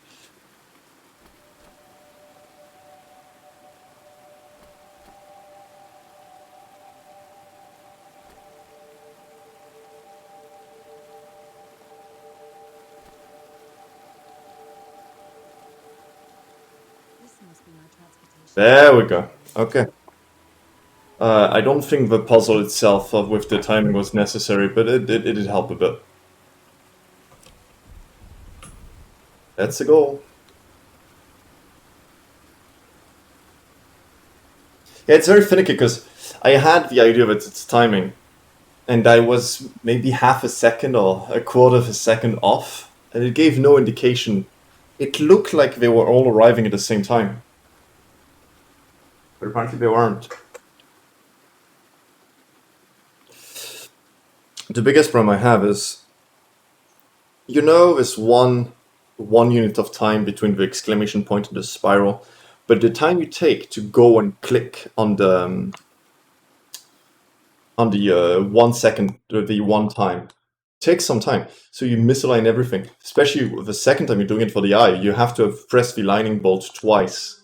This must be my transportation. There we go. Okay. I don't think the puzzle itself with the timing was necessary, but it did help a bit. That's the goal. Yeah, it's very finicky because I had the idea of its timing, and I was maybe half a second or a quarter of a second off, and it gave no indication. It looked like they were all arriving at the same time, but apparently they weren't. The biggest problem I have is you know, is one unit of time between the exclamation point and the spiral, but the time you take to go and click on the 1 second, the one time, takes some time. So you misalign everything. Especially the second time you're doing it for the eye, you have to have pressed the lightning bolt twice,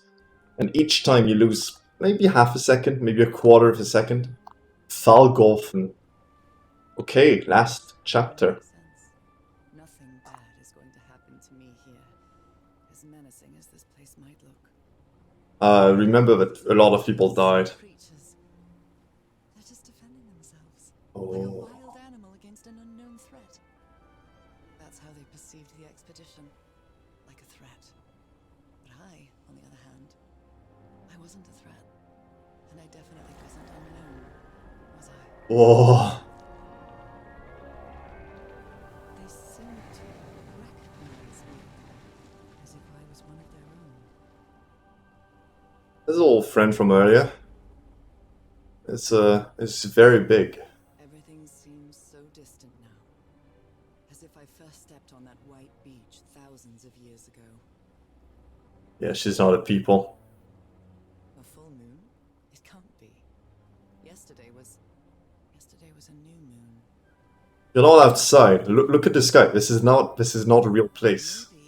and each time you lose maybe half a second, maybe a quarter of a second. Thalgolfen. Okay, last chapter. Makes sense. Nothing bad is going to happen to me here, as menacing as this place might look. Remember that a lot of people died. Creatures. They're just defending themselves. Like a Oh. wild animal against an unknown threat. That's how they perceived the expedition. Like a threat. But I, on the other hand, I wasn't a threat. And I definitely wasn't unknown, was I? Whoa. They seemed to recognize me, as if I was one of their own. This is an old friend from earlier. It's very big. Everything seems so distant now. As if I first stepped on that white beach thousands of years ago. Yeah, she's not a people. A full moon? It can't be. Yesterday was a new moon. You're not outside. Look at the sky. This is not a real place. Maybe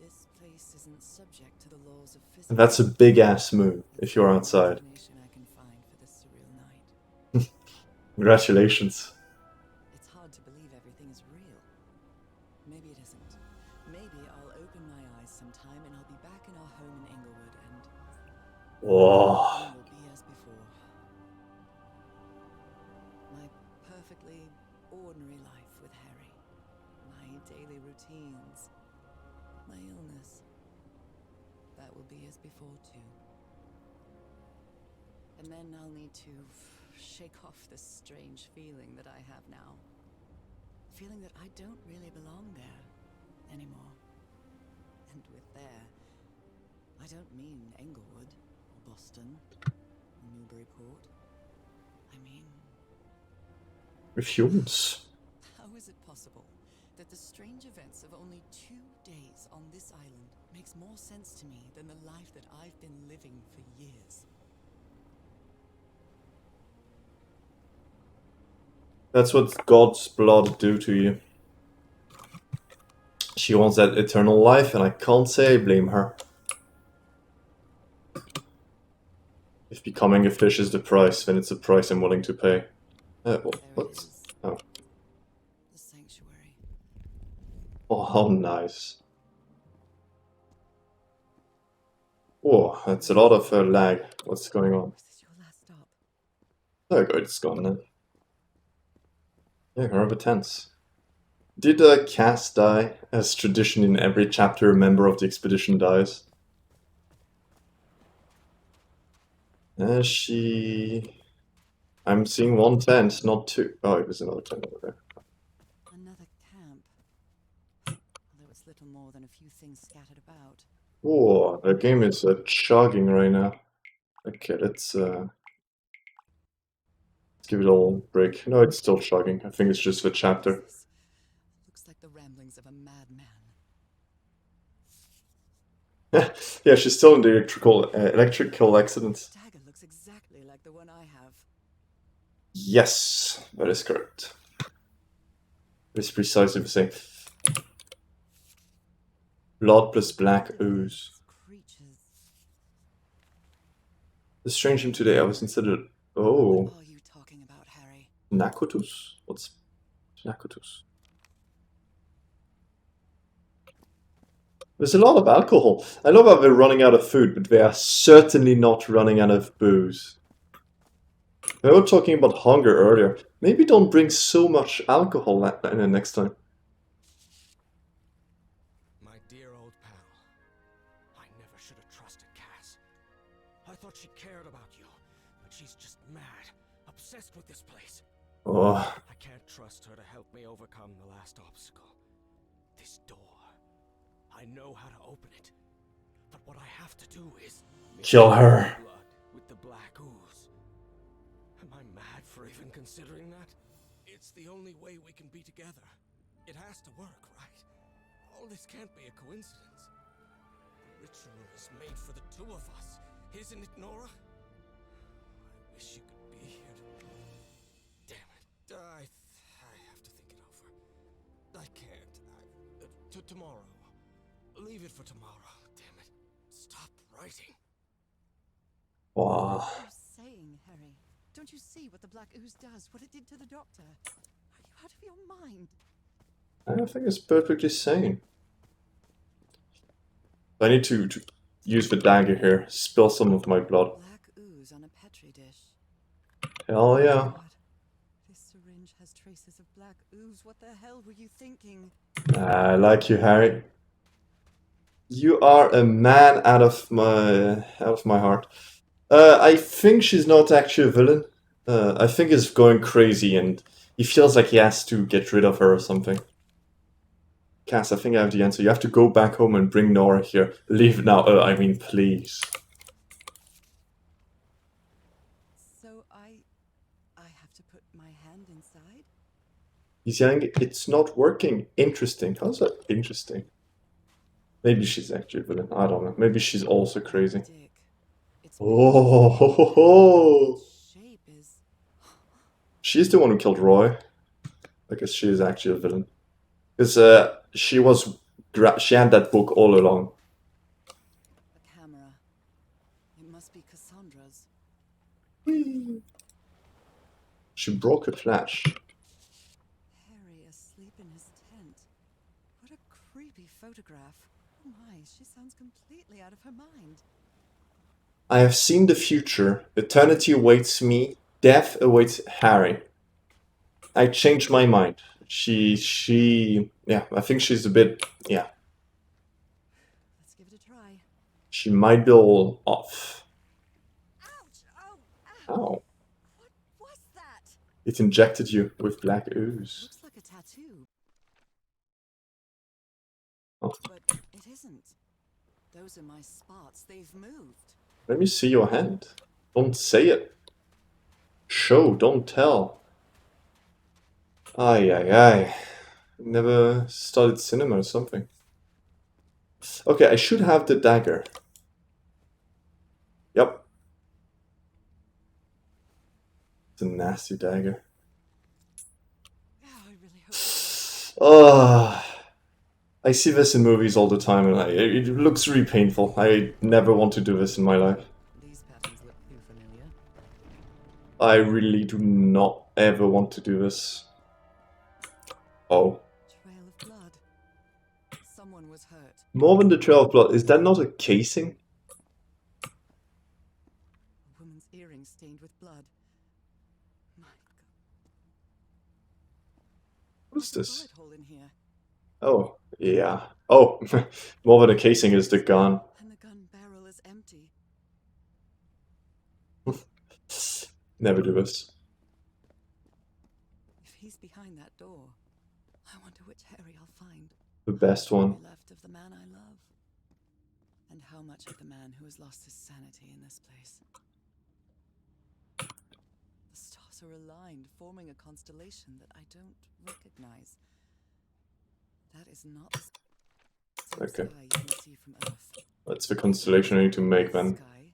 this place isn't subject to the laws of physics. And that's a big ass moon if you're outside. Information I can find for this surreal night. Congratulations. It's hard to believe everything is real. Maybe it isn't. Maybe I'll open my eyes sometime and I'll be back in our home in Englewood and Whoa. everything will be as before. My perfectly ordinary life with Harry. My daily routines. My illness. That will be as before too. And then I'll need to shake off this strange feeling that I have now. Feeling that I don't really belong there anymore. And with there, I don't mean Englewood, or Boston, or Newburyport. I mean, Refuse. how is it possible that the strange events of only 2 days on this island makes more sense to me than the life that I've been living for years? That's what God's blood do to you. She wants that eternal life, and I can't say I blame her. If becoming a fish is the price, then it's a price I'm willing to pay. There What? it is. Oh. The sanctuary. Oh, how nice. Whoa, that's a lot of lag. What's going on? Was this your last stop? There we go, it's gone then. Yeah, rather tense. Did Cass die? As tradition in every chapter, a member of the expedition dies. I'm seeing one tent, not two. Oh, it was another tent over there. Another camp. Although it's little more than a few things scattered about. Whoa, the game is chugging right now. Okay, let's give it a little break. No, it's still chugging. I think it's just the chapter. This looks like the ramblings of a madman. Yeah, she's still in the electrical accident. Dagger looks exactly like the one I have. Yes, that is correct. It's precisely the same. Blood plus black ooze. Creatures. The strange him today, I was considered. Oh, What are you talking about, Harry? Nakotus? What's Nakotus? There's a lot of alcohol. I know that they're running out of food, but they are certainly not running out of booze. We were talking about hunger earlier. Maybe don't bring so much alcohol next time. My dear old pal. I never should have trusted Cass. I thought she cared about you, but she's just mad, obsessed with this place. Oh, I can't trust her to help me overcome the last obstacle. This door. I know how to open it. But what I have to do is kill her. blood with the black ooze. Am I mad for even considering that? It's the only way we can be together. It has to work, right? All this can't be a coincidence. The ritual is made for the two of us, isn't it, Nora? I wish you could be here to... Damn it. I have to think it over. I can't. Tomorrow. Leave it for tomorrow. Damn it. Stop writing. Wow. What are you saying, Harry? Don't you see what the Black Ooze does? What it did to the Doctor? Are you out of your mind? I think it's perfectly sane. I need to use the dagger here. Spill some of my blood. Black ooze on a petri dish. Hell yeah. God, this syringe has traces of black ooze. What the hell were you thinking? I like you, Harry. You are a man out of my heart. I think she's not actually a villain. I think he's going crazy and he feels like he has to get rid of her or something. Cass, I think I have the answer. You have to go back home and bring Nora here. Leave now. I mean, please. So I have to put my hand inside? He's saying it's not working. Interesting. How's that interesting? Maybe she's actually a villain. I don't know. Maybe she's also crazy. Dick. It's Oh, ho, ho, ho. shape is She's the one who killed Roy. I guess she is actually a villain. Because she had that book all along. a camera. It must be Cassandra's. She broke a flash. Harry asleep in his tent. What a creepy photograph. Oh my, she sounds completely out of her mind. I have seen the future. Eternity awaits me. Death awaits Harry. I changed my mind. Yeah, I think she's a bit, yeah. Let's give it a try. She might be all off. Ouch! Oh, ow! Ow. What was that? It injected you with black ooze. Looks like a tattoo. Oh. But it isn't. Those are my spots. They've moved. Let me see your hand. Don't say it. Show, don't tell. Ay, ay, ay. Never studied cinema or something. Okay, I should have the dagger. Yep. It's a nasty dagger. Oh, I really hope. I see this in movies all the time and it looks really painful. I never want to do this in my life. These patterns look too familiar. I really do not ever want to do this. Oh. Trail of blood. Someone was hurt. More than the trail of blood. Is that not a casing? A woman's earring stained with blood. My God. What's There's a this? bullet hole in here. Oh, yeah. Oh, more than a casing is the gun. And the gun barrel is empty. Never do this. If he's behind that door, I wonder which Harry I'll find. The best What one. will be left of the man I love. And how much of the man who has lost his sanity in this place. The stars are aligned, forming a constellation that I don't recognize. That is not the same Okay. sky you can see from Earth. That's the constellation I need to make then. Sky?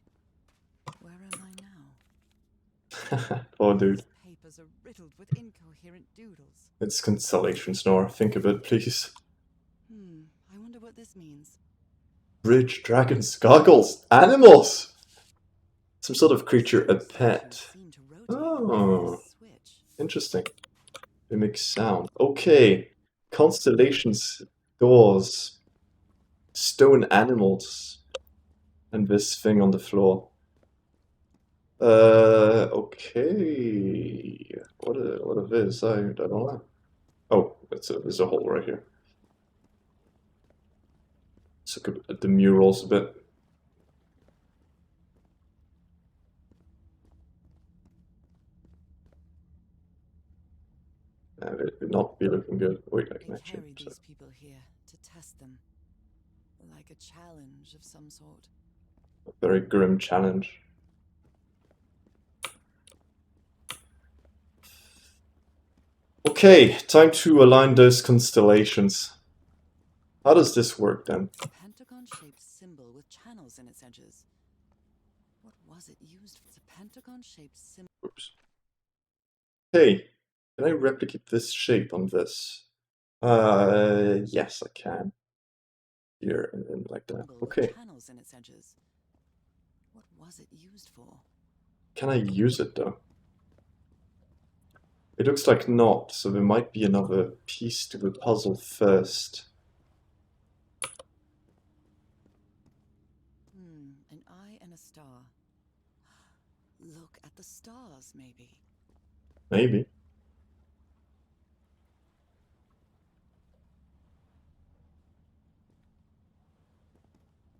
Where am I now? Oh, dude. These papers are riddled with incoherent doodles. It's constellation, Snore. Think of it, please. I wonder what this means. Bridge, dragons, goggles, animals! Some sort of creature, a pet. Seem to rotate Oh. with this switch. Interesting. Mimic sound. Okay. Constellations, doors, stone animals, and this thing on the floor. Okay. What are this? I don't know. Oh, there's a hole right here. Let's look at the murals a bit. It would not be looking good. Wait, I can I actually. carried these people here to test them. Like a challenge of some sort. A very grim challenge. Okay, time to align those constellations. How does this work then? A pentagon-shaped symbol with channels in its edges. What was it used for? It's a pentagon-shaped symbol. Oops. Hey, can I replicate this shape on this? Yes, I can. Here and then like that. With Okay. channels in its edges. What was it used for? Can I use it though? It looks like not, so there might be another piece to the puzzle first. An eye and a star. Look at the stars, maybe. Maybe.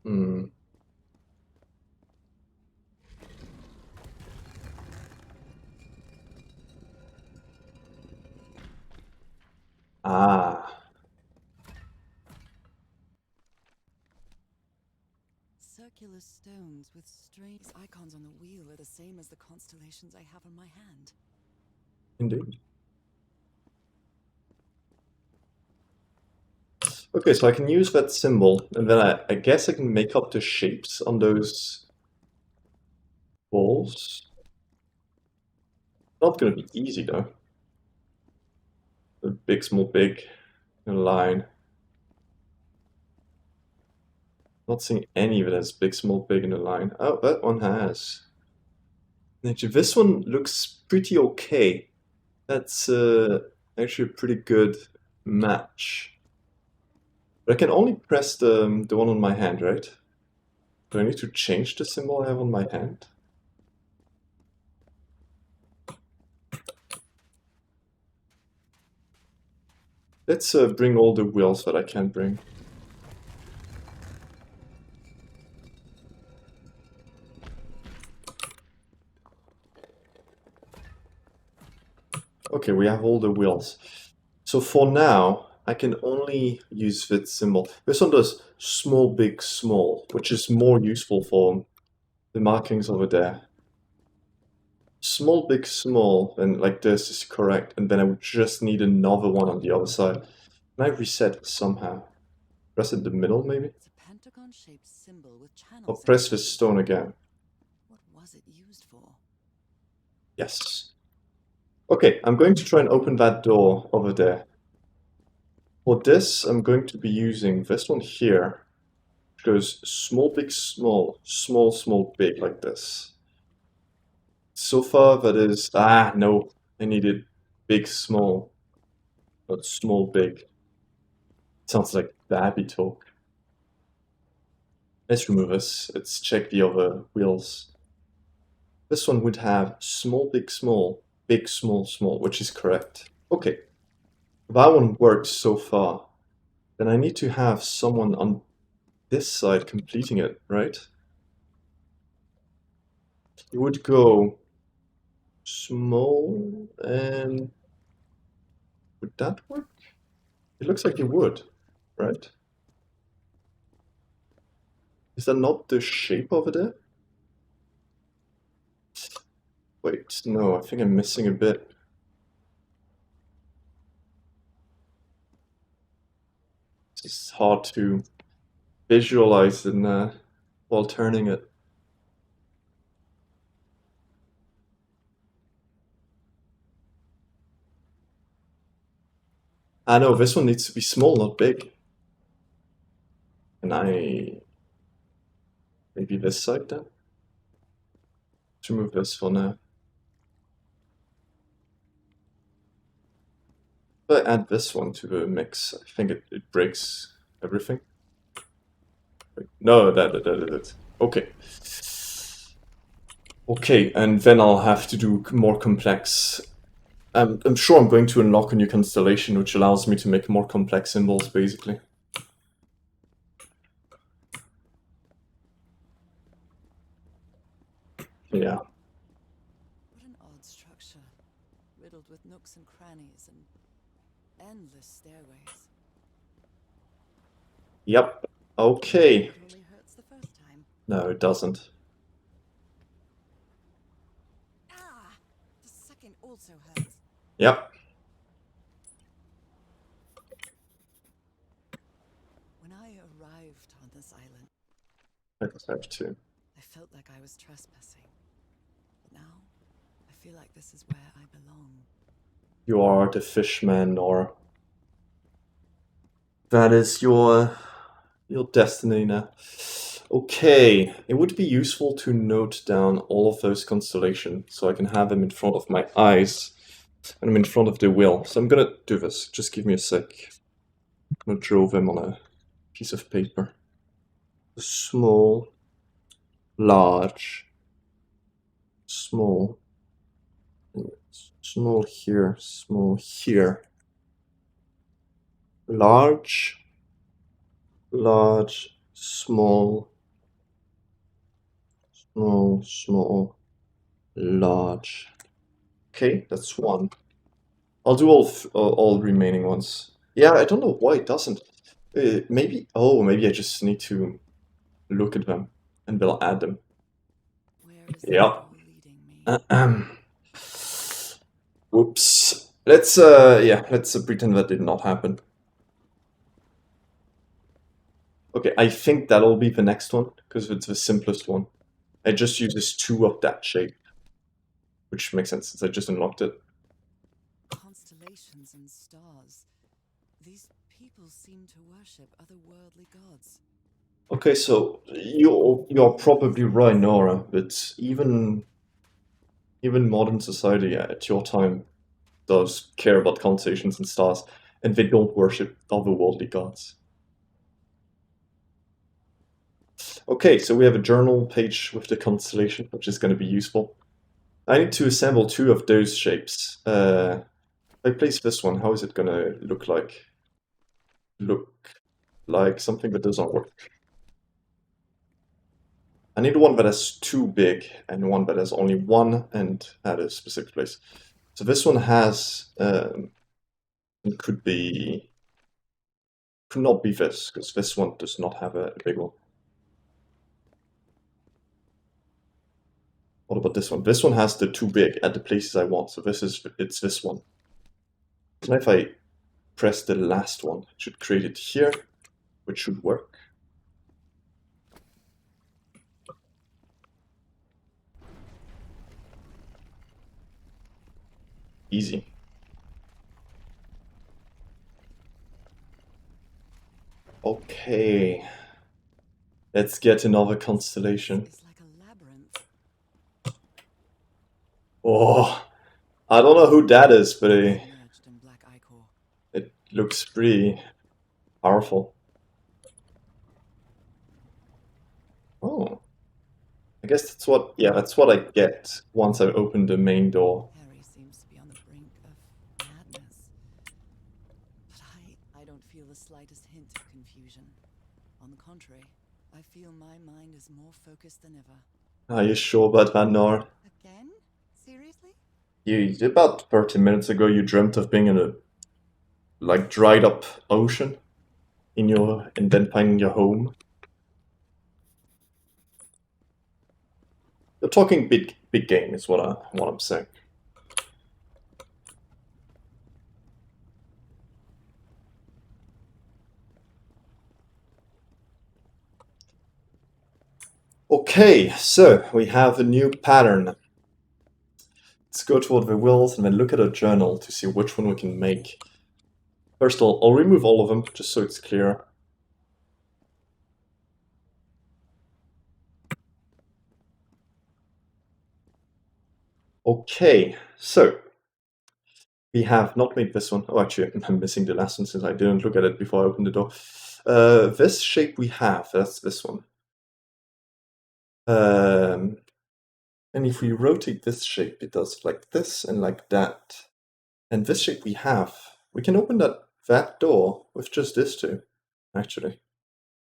Hmm. Ah. Circular stones with strange icons on the wheel are the same as the constellations I have on my hand. Indeed. Okay, so I can use that symbol, and then I guess I can make up the shapes on those balls. Not gonna be easy though. The big, small, big, in a line. Not seeing any that has big, small, big in a line. Oh, that one has. Actually, this one looks pretty okay. That's actually a pretty good match. But I can only press the one on my hand, right? Do I need to change the symbol I have on my hand? Let's bring all the wheels that I can bring. Okay, we have all the wheels. So for now, I can only use that symbol. This one does small, big, small, which is more useful for the markings over there. Small, big, small, and like this is correct, and then I would just need another one on the other side. Can I reset it somehow? Press it in the middle, maybe? It's a pentagon-shaped symbol with channels. Or in press its this edges. stone again. What was it used for? Yes. Okay, I'm going to try and open that door over there. For this, I'm going to be using this one here. Which goes small, big, small, small, small, big, like this. So far, that is... Ah, no. I needed big, small. Not small, big. Sounds like Babby talk. Let's remove this. Let's check the other wheels. This one would have small, big, small, small, which is correct. Okay. That one works so far. Then I need to have someone on this side completing it, right? It would go small and... Would that work? It looks like it would, right? Is that not the shape over there? Wait, no, I think I'm missing a bit. It's hard to visualize in while turning it. Ah no, this one needs to be small, not big. And maybe this side then? Let's remove this for now. If I add this one to the mix, I think it breaks everything. No, that it. Okay. Okay, and then I'll have to do more complex. I'm sure I'm going to unlock a new constellation, which allows me to make more complex symbols, basically. Yeah. What an odd structure, riddled with nooks and crannies and endless stairways. Yep. Okay. It only hurts the first time. No, it doesn't. Ah! The second also hurts. Yep. on this island. I guess I have to. I felt like I was trespassing. But now, I feel like this is where I belong. You are the fishman, or that is your destiny now. Okay, it would be useful to note down all of those constellations so I can have them in front of my eyes and I'm in front of the wheel. So I'm gonna do this. Just give me a sec. I'm gonna draw them on a piece of paper. Small, large, small, small here, large, large, small, small, small, large. Okay, that's one. I'll do all remaining ones. Yeah, I don't know why it doesn't. Maybe I just need to look at them and we'll add them. Where is Yeah. the goal leading me? Whoops. Let's pretend that did not happen. Okay, I think that'll be the next one because it's the simplest one. I just uses 2 of that shape, which makes sense since I just unlocked it. Constellations and stars. These people seem to worship otherworldly gods. Okay, so you're probably right, Nora, but even modern society at your time does care about constellations and stars, and they don't worship otherworldly gods. Okay, so we have a journal page with the constellation, which is going to be useful. I need to assemble 2 of those shapes. If I place this one, how is it going to look like? Look like something that doesn't work. I need one that is too big and one that has only 1 and at a specific place. So this one has, it could not be this, because this one does not have a big one. What about this one? This one has the too big at the places I want, so it's this one. So now if I press the last one, it should create it here, which should work. Easy. Okay. Let's get another constellation. It's like a labyrinth. Oh, I don't know who that is, but Emerged in Black Ichor. it looks pretty powerful. Oh. I guess that's what I get once I open the main door. Harry seems to be on the brink of madness. But I don't feel the slightest hint of confusion. On the contrary, I feel my mind is more focused than ever. Are you sure about that, Nor? Again? Seriously? About 30 minutes ago, you dreamt of being in a, dried up ocean and then finding your home. You're talking big game is what I'm saying. Okay, so we have a new pattern. Let's go toward the wheels and then look at a journal to see which one we can make. First of all, I'll remove all of them just so it's clear. Okay, so we have not made this one. Oh, actually, I'm missing the last one since I didn't look at it before I opened the door. This shape we have, that's this one. And if we rotate this shape, it does like this and like that. And this shape we have, we can open that door with just this two, actually.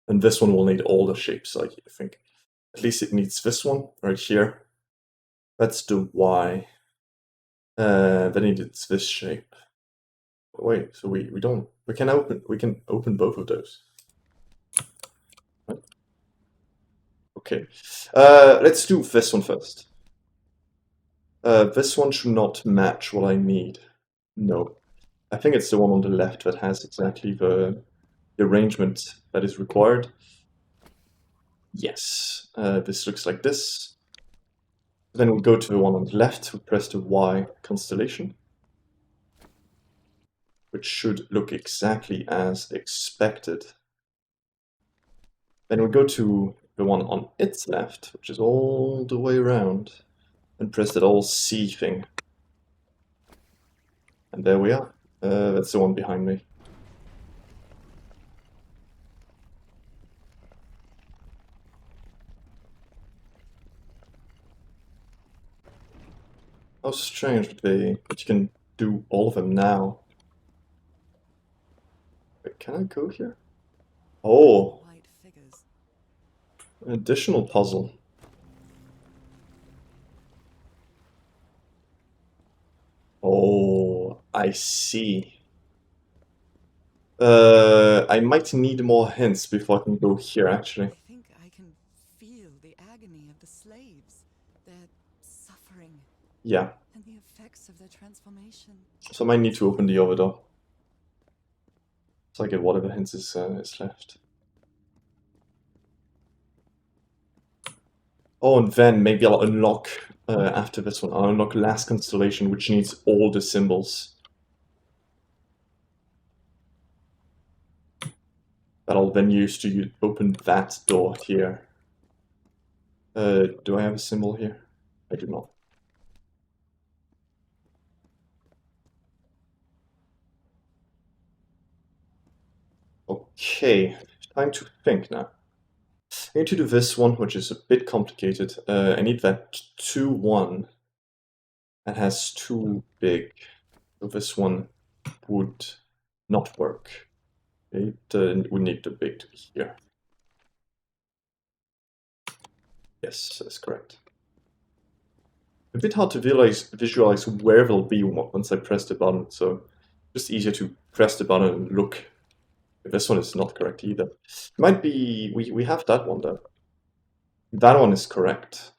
And this one will need all the shapes, I think. At least it needs this one right here. That's the Y. Then it needs this shape. Wait, so we can open both of those. Right. Okay. Let's do this one first. This one should not match what I need. No. I think it's the one on the left that has exactly the arrangement that is required. Yes, this looks like this. Then we go to the one on the left, we press the Y constellation, which should look exactly as expected. Then we go to the one on its left, which is all the way around, and press that all C thing. And there we are. That's the one behind me. How strange that you can do all of them now. Wait, can I go here? Oh, White figures. an additional puzzle. Oh, I see. I might need more hints before I can go here, actually. I think I can feel the agony of the slaves, their suffering, Yeah, and the effects of their transformation. so I might need to open the other door. So I get whatever hints is left. Oh, and then maybe I'll unlock, after this one, I'll unlock Last Constellation, which needs all the symbols. That I'll then use to open that door here. Do I have a symbol here? I do not. Okay, time to think now. I need to do this one, which is a bit complicated. I need that 2-1 and has too big. So this one would not work. It would need the big to be here. Yes, that's correct. A bit hard to visualize where they'll be once I press the button, so just easier to press the button and look. This one is not correct either. It might be we have that one though. That one is correct.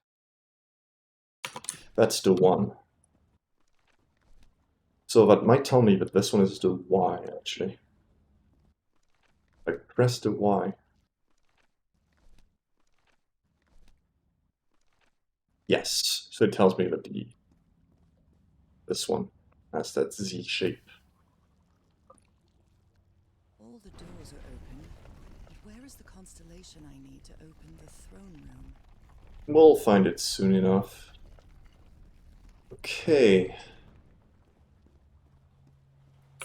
That's the one. So that might tell me that this one is the Y actually. I press the Y. Yes, so it tells me that this one has that Z shape. All the doors are open, but where is the constellation I need to open the throne room? We'll find it soon enough. Okay.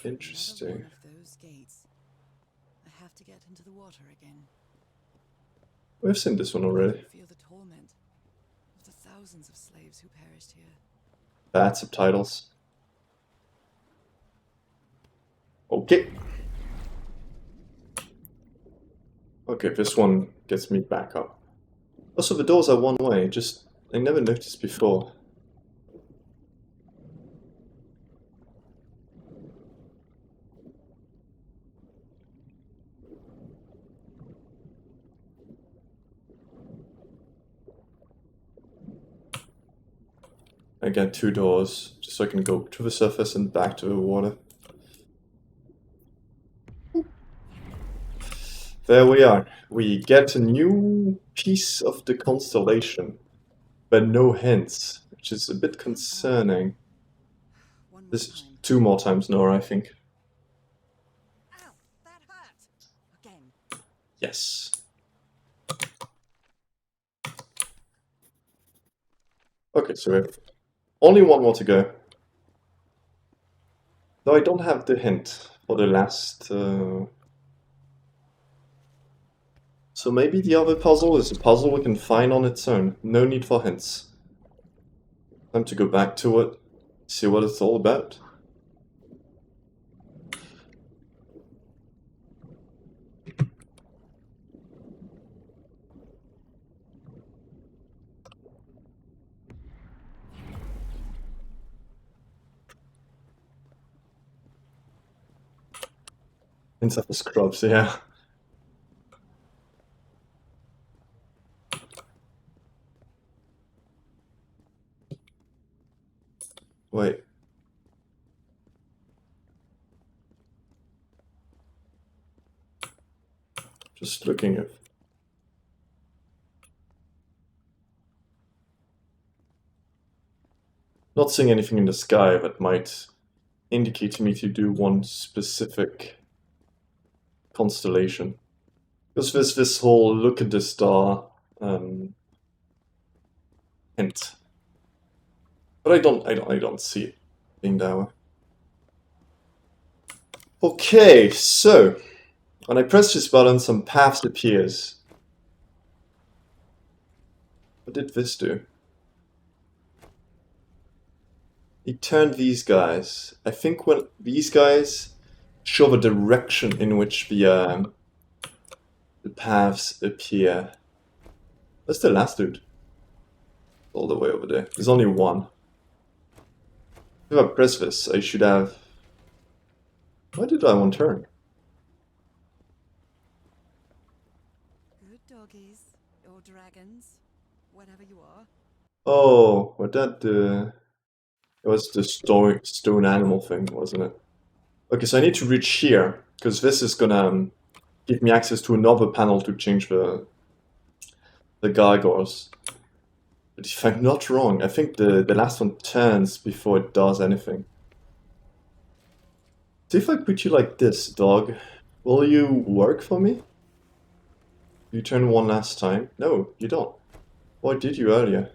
Interesting. Another one of those gates. I have to get into the water again. We've seen this one I already. can feel the torment of the thousands of slaves who perished here. Bad subtitles. Okay. Okay, this one gets me back up. Also, the doors are one way, just I never noticed before. I get 2 doors, just so I can go to the surface and back to the water. There we are. We get a new piece of the constellation, but no hints, which is a bit concerning. One more This is time. 2 more times Nora, I think. Ow! That hurt! Again. Yes. Okay, so we have only one more to go. Though I don't have the hint for the last... So maybe the other puzzle is a puzzle we can find on its own. No need for hints. Time to go back to it, see what it's all about. Hints of the scrubs, yeah. Wait. Just looking at... Not seeing anything in the sky that might indicate to me to do one specific constellation. Because there's this whole look at the star hint. But I don't see it being that way. Okay, so when I press this button, some paths appears. What did this do? It turned these guys. I think when these guys show the direction in which the paths appear. Where's the last dude? All the way over there. There's only one. If I press this, I should have... Why did I want to turn? Good doggies, or dragons, whatever you are. Oh, was that the... It was the stone animal thing, wasn't it? Okay, so I need to reach here, because this is gonna give me access to another panel to change the gargoyles. But if I'm not wrong, I think the last one turns before it does anything. See if I put you like this, dog. Will you work for me? You turn one last time? No, you don't. Why did you earlier?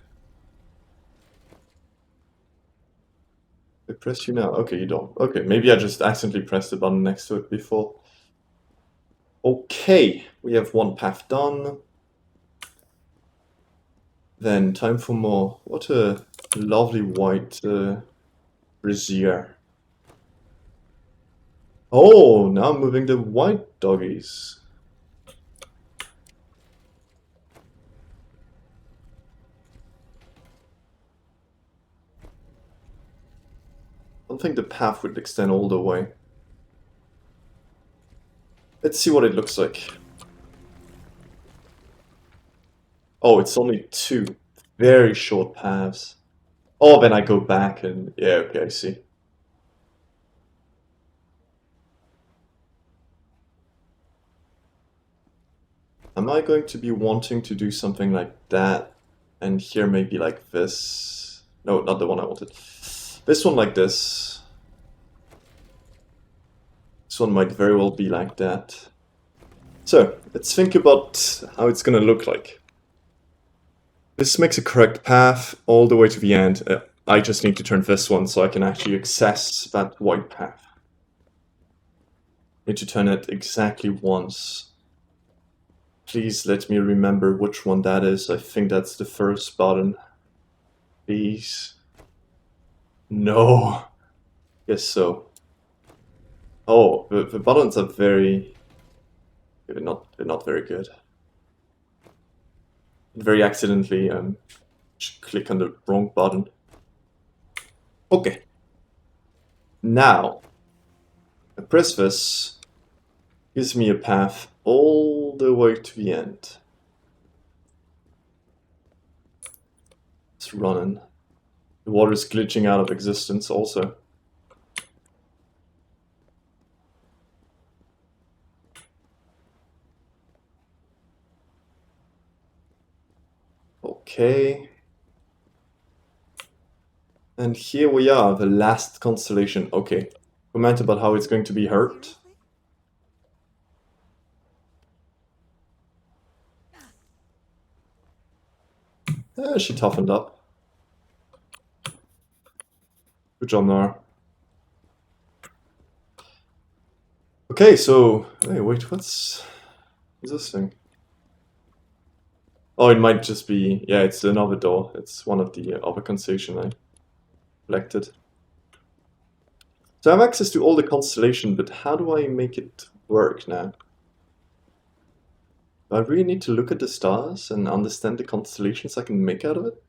I press you now. Okay, you don't. Okay, maybe I just accidentally pressed the button next to it before. Okay, we have one path done. Then time for more. What a lovely white brazier. Oh, now I'm moving the white doggies. I don't think the path would extend all the way. Let's see what it looks like. Oh, it's only two very short paths. Oh, then I go back and... Yeah, okay, I see. Am I going to be wanting to do something like that? And here maybe like this? No, not the one I wanted. This one like this. This one might very well be like that. So, let's think about how it's gonna look like. This makes a correct path all the way to the end. I just need to turn this one so I can actually access that white path. Need to turn it exactly once. Please let me remember which one that is. I think that's the first button. Please. No. Guess so. Oh, the buttons are very... They're not very good. Very accidentally click on the wrong button. Okay. Now, I press this. Gives me a path all the way to the end. It's running. The water is glitching out of existence also. Okay. And here we are, the last constellation. Okay. Comment about how it's going to be hurt. She toughened up. Good job, Nora. Okay, so... Hey, wait, what's this thing? Oh, it might just be... Yeah, it's another door. It's one of the other constellation I collected. So I have access to all the constellation, but how do I make it work now? Do I really need to look at the stars and understand the constellations I can make out of it?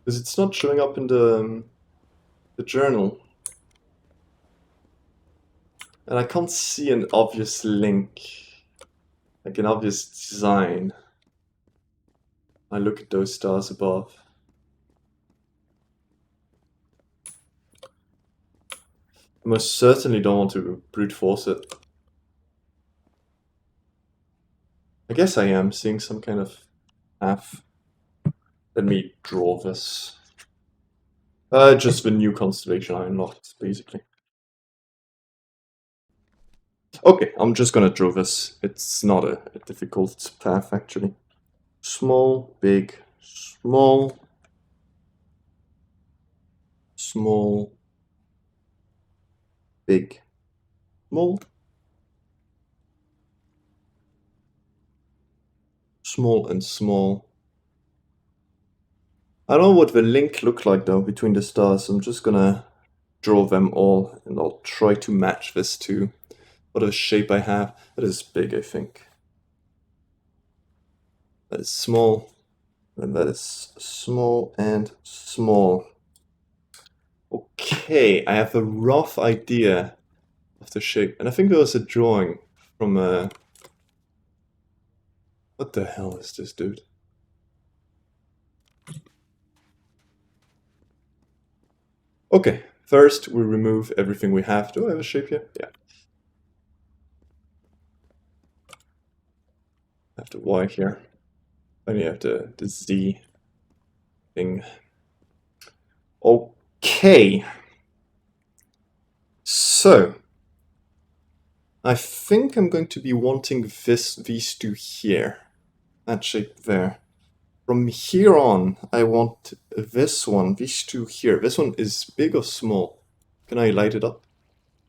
Because it's not showing up in the journal. And I can't see an obvious link, like an obvious design. I look at those stars above. I most certainly don't want to brute force it. I guess I am seeing some kind of path. Let me draw this. Just the new constellation I unlocked, basically. Okay, I'm just gonna draw this. It's not a difficult path, actually. Small, big, small, small, big, small, small, and small. I don't know what the link look like though between the stars. I'm just gonna draw them all and I'll try to match this to whatever shape I have. That is big, I think. That is small, and that is small and small. Okay, I have a rough idea of the shape, and I think there was a drawing from a... What the hell is this, dude? Okay, first we remove everything we have. Do I have a shape here? Yeah. I have the Y here. Then you have the Z thing. Okay. So, I think I'm going to be wanting these two here. That shape there. From here on, I want this one, these two here. This one is big or small? Can I light it up?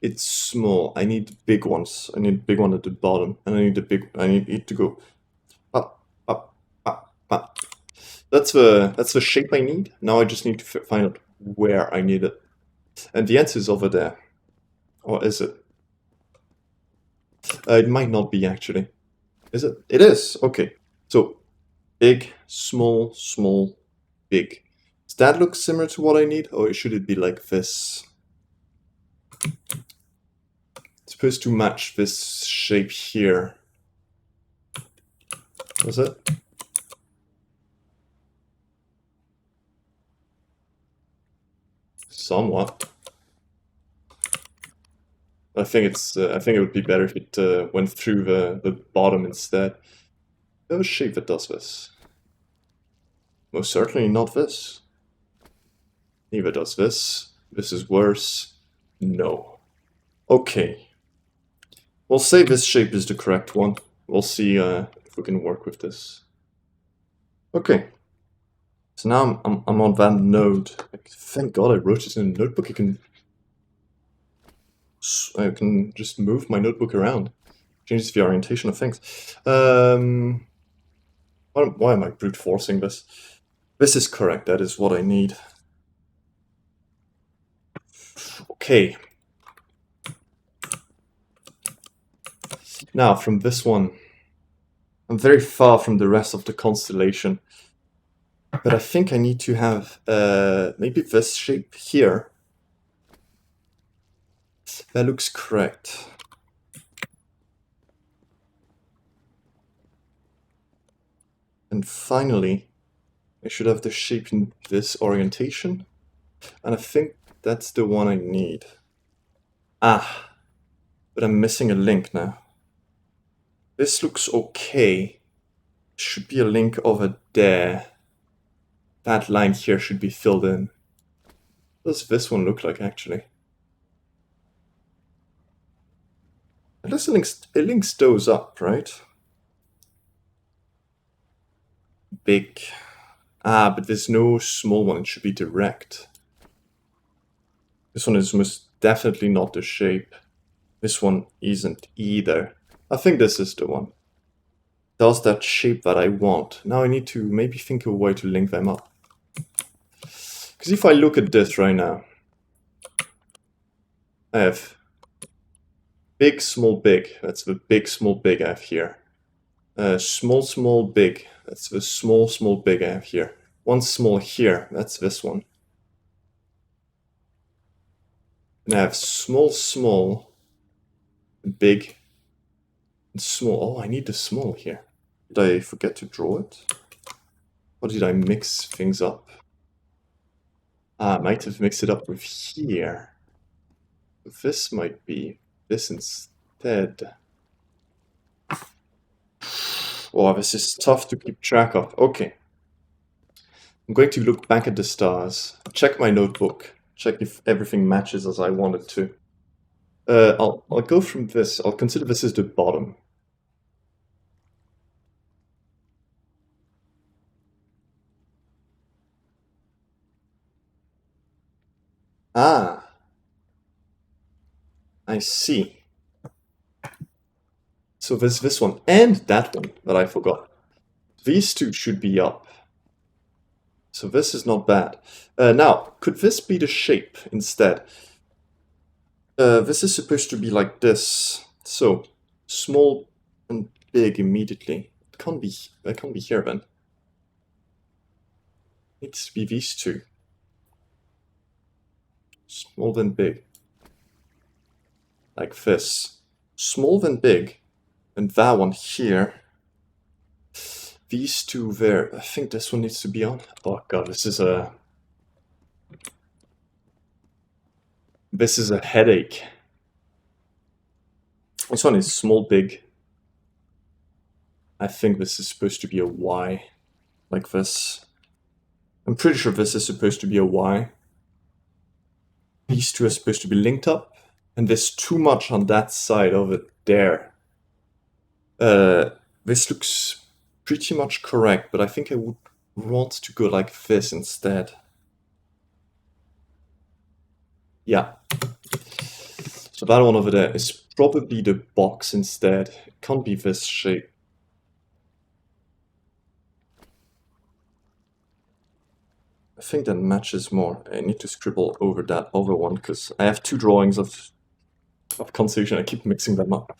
It's small. I need big ones. I need a big one at the bottom, and I need I need it to go up, up, up, up. That's the shape I need. Now I just need to find out where I need it, and the answer is over there. Or is it? It might not be actually. Is it? It is. Okay. So big, small, small, big. Does that look similar to what I need, or should it be like this? It's supposed to match this shape here. Was it? Somewhat. I think it's. I think it would be better if it went through the bottom instead. I have a shape that does this. Most certainly not this. Neither does this. This is worse. No. Okay. We'll say this shape is the correct one. We'll see if we can work with this. Okay. So now I'm on that node. Thank God I wrote it in a notebook. I can just move my notebook around. Changes the orientation of things. Why am I brute forcing this? This is correct. That is what I need. Okay. Now, from this one, I'm very far from the rest of the constellation. But I think I need to have maybe this shape here. That looks correct. And finally, I should have the shape in this orientation. And I think that's the one I need. Ah, but I'm missing a link now. This looks okay. Should be a link over there. That line here should be filled in. What does this one look like, actually? At least it links those up, right? Big. Ah, but there's no small one. It should be direct. This one is most definitely not the shape. This one isn't either. I think this is the one. Does that shape that I want. Now I need to maybe think of a way to link them up. Because if I look at this right now, I have big, small, big. That's the big, small, big I have here. Small, small, big. That's the small, small, big I have here. One small here. That's this one. And I have small, small, big, and small. Oh, I need the small here. Did I forget to draw it? Or did I mix things up? Ah, I might have mixed it up with here. This might be this instead. Oh, this is tough to keep track of. Okay. I'm going to look back at the stars, check my notebook, check if everything matches as I want it to. I'll go from this. I'll consider this as the bottom. Ah, I see. So there's this one and that one that I forgot. These two should be up. So this is not bad. Now, could this be the shape instead? This is supposed to be like this. So, small and big immediately. It can't be here then. It needs to be these two. Small then big. Like this. Small then big. And that one here. These two there. I think this one needs to be on. Oh god, this is a headache. This one is small, big. I think this is supposed to be a Y. Like this. I'm pretty sure this is supposed to be a Y. These two are supposed to be linked up. And there's too much on that side of it there. This looks pretty much correct, but I think I would want to go like this instead. Yeah. So that one over there is probably the box instead. It can't be this shape. I think that matches more. I need to scribble over that other one because I have two drawings of Constitution. I keep mixing them up.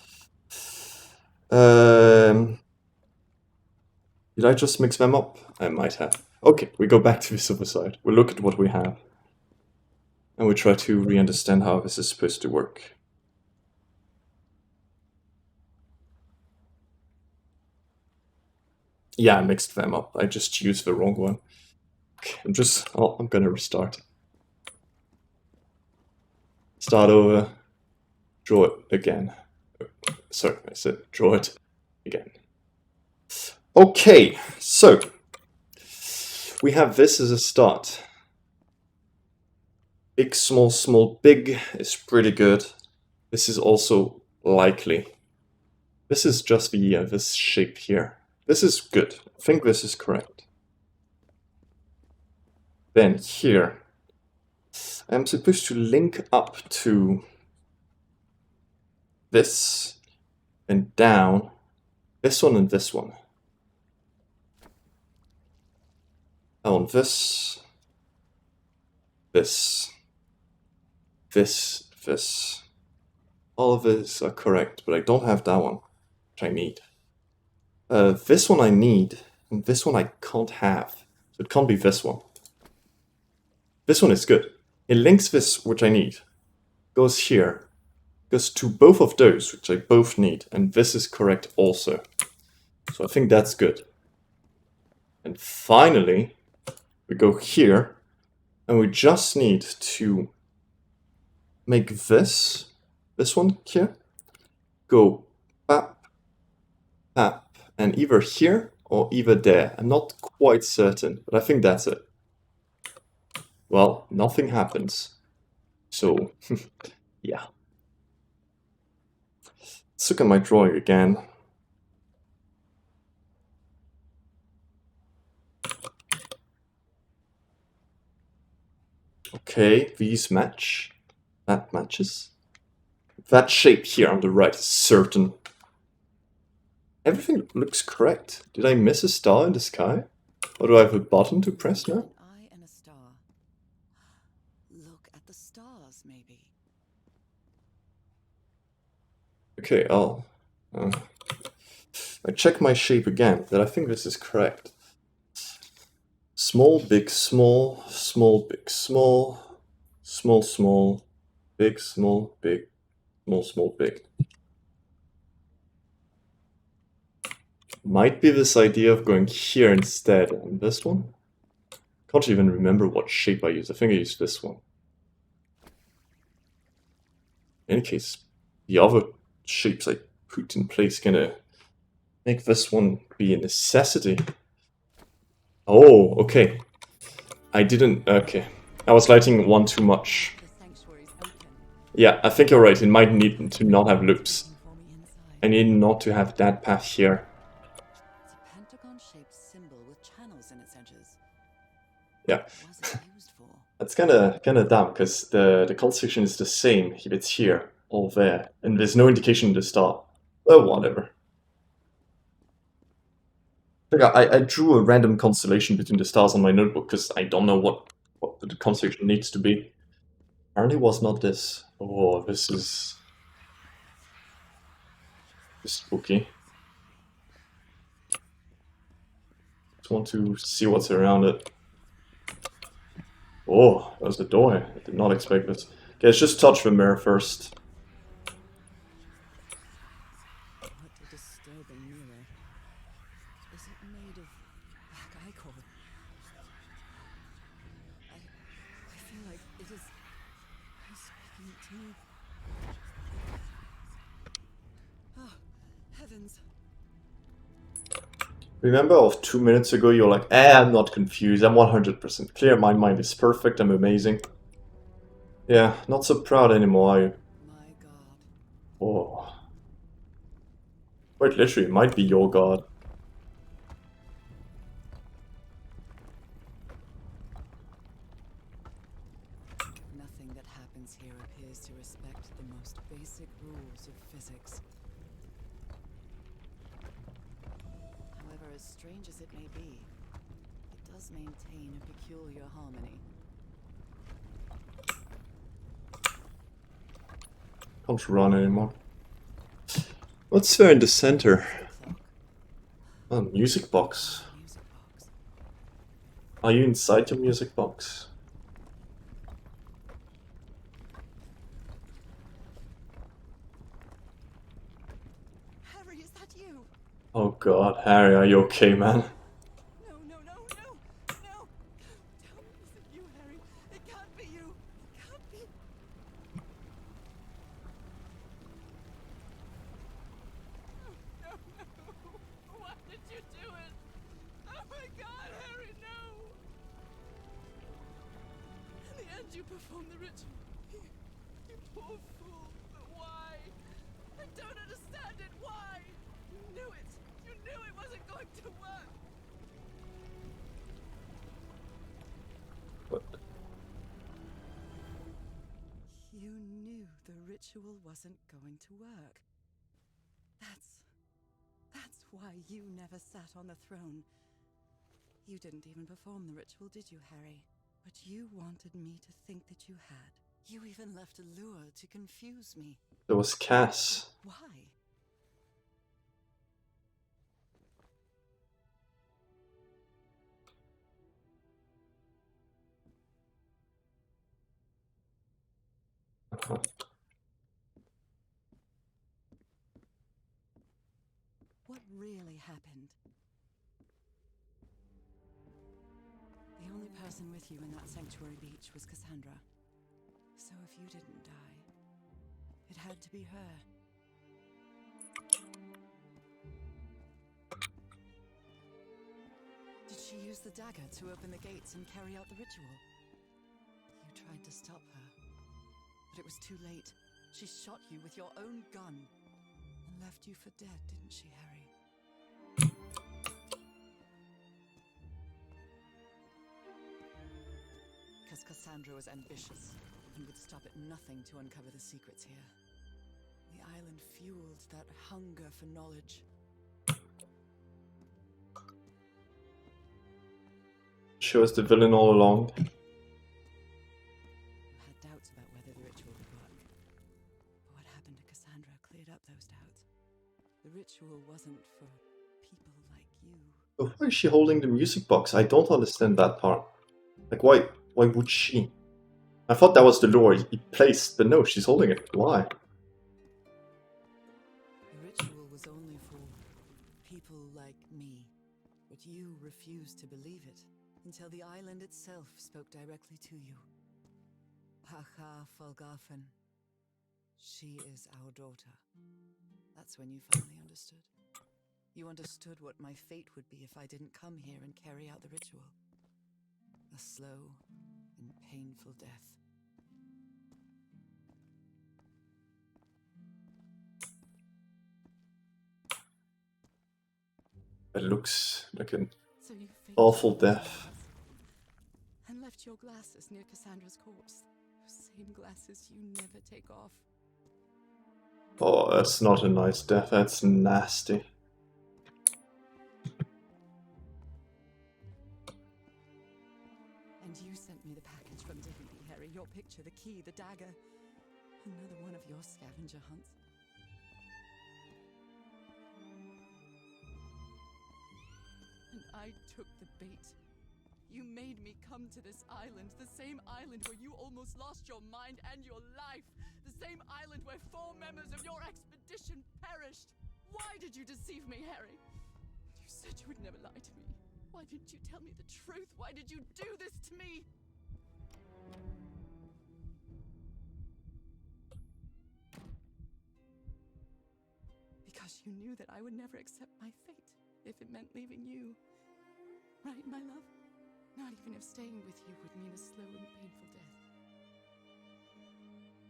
Did I just mix them up? I might have. Okay, we go back to this other side. We look at what we have. And we try to re-understand how this is supposed to work. Yeah, I mixed them up. I just used the wrong one. Okay, I'm gonna restart. Start over. Draw it again. Sorry, I said draw it again. Okay, so we have this as a start. Big, small, small, big is pretty good. This is also likely. This is just the this shape here. This is good. I think this is correct. Then here, I'm supposed to link up to this and down, this one and this one. I want this, this, this. All of these are correct, but I don't have that one, which I need. This one I need, and this one I can't have. So it can't be this one. This one is good. It links this, which I need. Goes here. Goes to both of those, which I both need. And this is correct also. So I think that's good. And finally, we go here. And we just need to make this one here, go pap, pap, and either here or either there. I'm not quite certain, but I think that's it. Well, nothing happens. So, yeah. Let's look at my drawing again. Okay, these match. That matches. That shape here on the right is certain. Everything looks correct. Did I miss a star in the sky? Or do I have a button to press now? An eye and a star. Look at the stars, maybe. Okay, I check my shape again, that I think this is correct. Small, big, small, small, big, small, small, small, big, small, big, small, small, big. Might be this idea of going here instead on this one. Can't even remember what shape I used. I think I used this one. In any case, the other shapes I put in place gonna make this one be a necessity. Oh, okay. I didn't... Okay. I was lighting one too much. The sanctuary's open. Yeah, I think you're right. It might need to not have loops. Waiting for me inside. I need not to have that path here. It's a pentagon-shaped symbol with channels in its edges. Yeah. What was it used for? That's kinda dumb, because the cult section is the same if it's here or there, and there's no indication in the star. Oh, whatever. I drew a random constellation between the stars on my notebook because I don't know what the constellation needs to be. Apparently was not this. Oh, this is spooky. Just want to see what's around it. Oh, there's the door. I did not expect this. Okay, let's just touch the mirror first. What a disturbing mirror. Is it made of black ichor? I feel like it is speaking to me. Oh, heavens. Remember of 2 minutes ago, you're like, I'm not confused, I'm 100% clear, my mind is perfect, I'm amazing. Yeah, not so proud anymore, are you? My god. Oh. Wait, literally, it might be your god. Nothing that happens here appears to respect the most basic rules of physics. However, as strange as it may be, it does maintain a peculiar harmony. Can't run anymore. What's there in the center? Clock. Oh, music box. Music box. Are you inside your music box? Harry, is that you? Oh god, Harry, are you okay, man? No, no, no, no, no! Tell me this is you, Harry. It can't be you. It can't be. No, no. Why did you do it? Oh my god, Harry, no! In the end, you performed the ritual. You poor fool. But why? I don't understand it. Why? You knew it. You knew it wasn't going to work. What? You knew the ritual wasn't going to work. That's why you never sat on the throne. You didn't even perform the ritual, did you, Harry? But you wanted me to think that you had. You even left a lure to confuse me. There was Cass. Why? What really happened? The only person with you in that sanctuary beach was Cassandra. So if you didn't die, it had to be her. Did she use the dagger to open the gates and carry out the ritual? You tried to stop her, but it was too late. She shot you with your own gun and left you for dead, didn't she, Harry? Because Cassandra was ambitious and would stop at nothing to uncover the secrets here. The island fueled that hunger for knowledge. She was the villain all along. You had doubts about whether the ritual would work. But what happened to Cassandra cleared up those doubts. The ritual wasn't for people like you. But why is she holding the music box? I don't understand that part. Like, why would she? I thought that was the lure he placed, but no, she's holding it. Why? The ritual was only for people like me. But you refused to believe it until the island itself spoke directly to you. Haha Falgafen. She is our daughter. That's when you finally understood. You understood what my fate would be if I didn't come here and carry out the ritual. A slow and painful death. It looks like an So you faked awful your death. and left your glasses near Cassandra's corpse. Those same glasses you never take off. Oh, that's not a nice death. That's nasty. And you sent me the package from Dignity, Harry. Your picture, the key, the dagger. Another one of your scavenger hunts. And I took the bait. You made me come to this island, the same island where you almost lost your mind and your life. The same island where 4 members of your expedition perished. Why did you deceive me, Harry? You said you would never lie to me. Why didn't you tell me the truth? Why did you do this to me? Because you knew that I would never accept my fate if it meant leaving you. Right, my love? Not even if staying with you would mean a slow and painful death.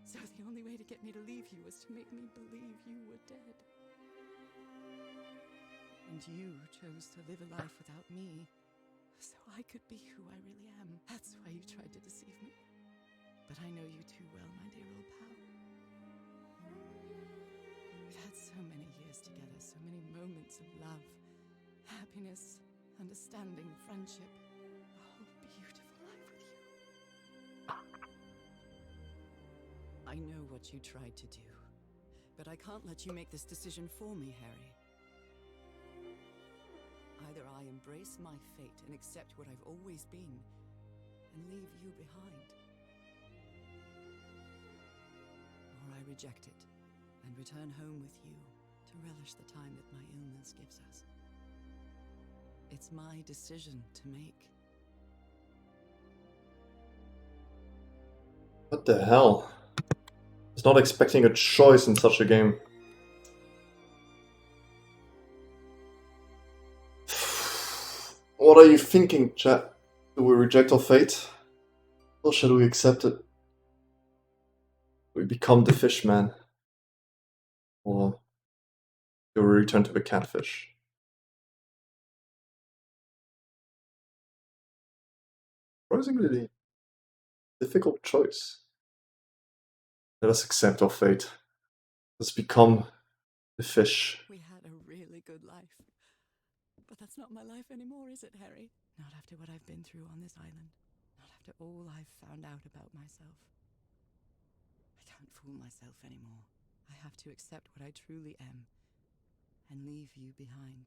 So the only way to get me to leave you was to make me believe you were dead. And you chose to live a life without me, so I could be who I really am. That's why you tried to deceive me. But I know you too well, my dear old pal. We've had so many years together, so many moments of love, happiness, understanding, friendship. A whole beautiful life with you. I know what you tried to do, but I can't let you make this decision for me, Harry. Either I embrace my fate and accept what I've always been, and leave you behind, or I reject it and return home with you to relish the time that my illness gives us. It's my decision to make. What the hell? I was not expecting a choice in such a game. What are you thinking, chat? Do we reject our fate? Or shall we accept it? We become the fish man. Or do we return to the catfish? Surprisingly difficult choice. Let us accept our fate. Let's become the fish. We had a really good life. But that's not my life anymore, is it, Harry? Not after what I've been through on this island. Not after all I've found out about myself. I can't fool myself anymore. I have to accept what I truly am and leave you behind.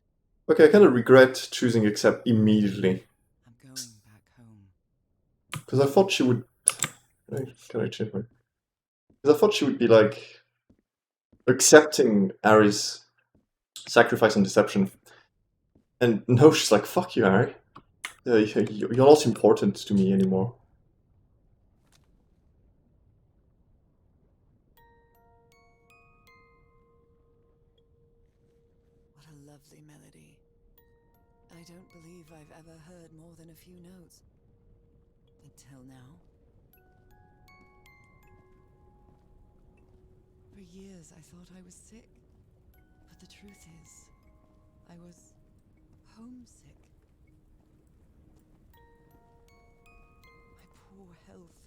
Okay, I kind of regret choosing accept immediately. I'm going back home. Because I thought she would... Can I change my... Because I thought she would be like... accepting Ari's sacrifice and deception. And no, she's like, fuck you, Ari. You're not important to me anymore. What a lovely melody. I don't believe I've ever heard more than a few notes. Until now. For years I thought I was sick. But the truth is, I was homesick. My poor health,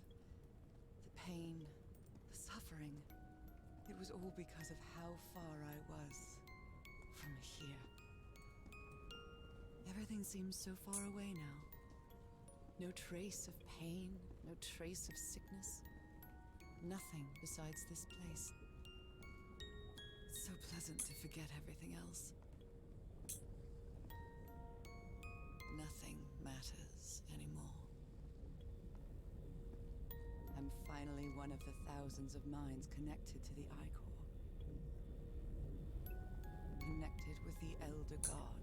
the pain, the suffering. It was all because of how far I was from here. Everything seems so far away now. No trace of pain, no trace of sickness. Nothing besides this place. It's so pleasant to forget everything else. Nothing matters anymore. I'm finally one of the thousands of minds connected to the I-Core. Connected with the Elder God.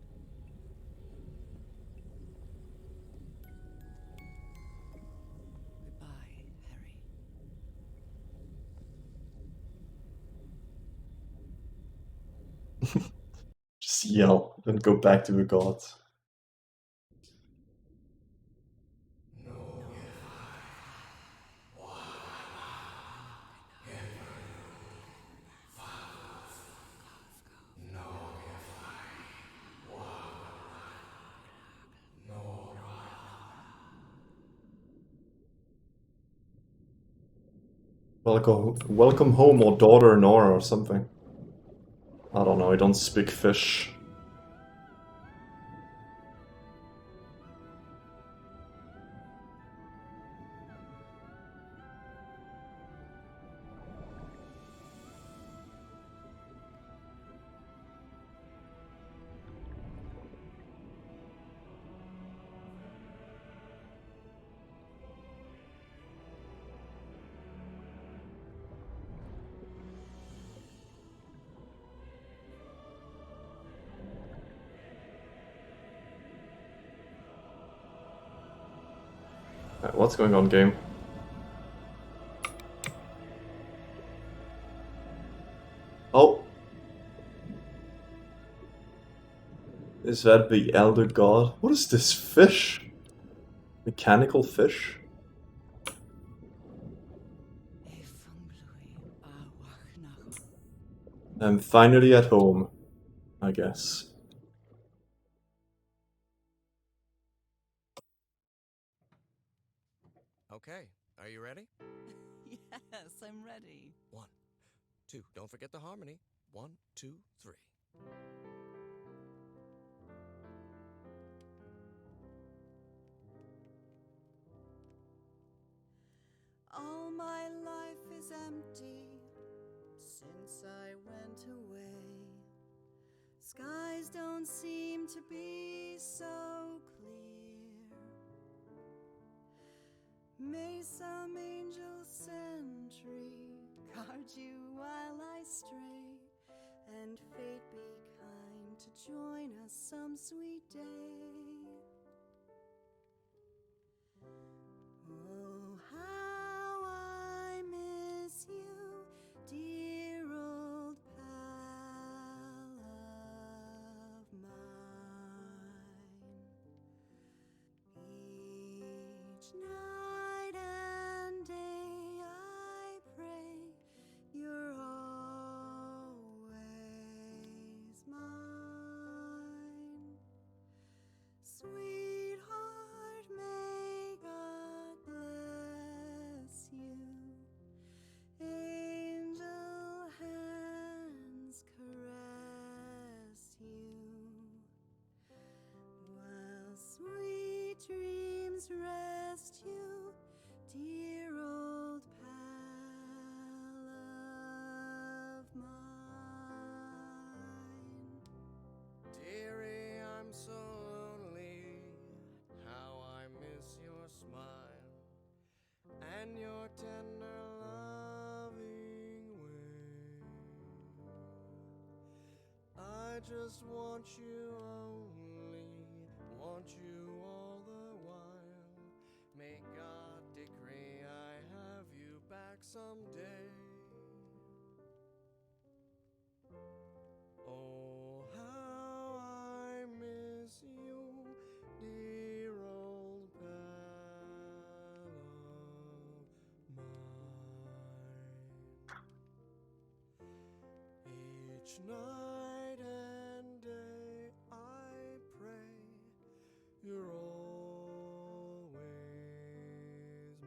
Goodbye, Harry. Just yell and go back to the gods. No. Welcome home, or daughter Nora, or something. I don't know, I don't speak fish. What's going on, game? Oh! Is that the Elder God? What is this fish? Mechanical fish? I'm finally at home, I guess. Okay, are you ready? Yes, I'm ready. 1, 2. Don't forget the harmony. 1, 2, 3. All my life is empty since I went away. Skies don't seem to be so clear. May some angel sentry guard you while I stray, and fate be kind to join us some sweet day. Oh, how I miss you, dear old pal of mine. Each night and day I pray you're always mine. Sweetheart, may God bless you. Angel hands caress you, while sweet dreams rest you, dear old pal of mine. Dearie, I'm so lonely. How I miss your smile and your tender loving way. I just want you only, want you all the while. May God decree I have you back someday. Oh, how I miss you, dear old pal of mine. Each night and day I pray you're always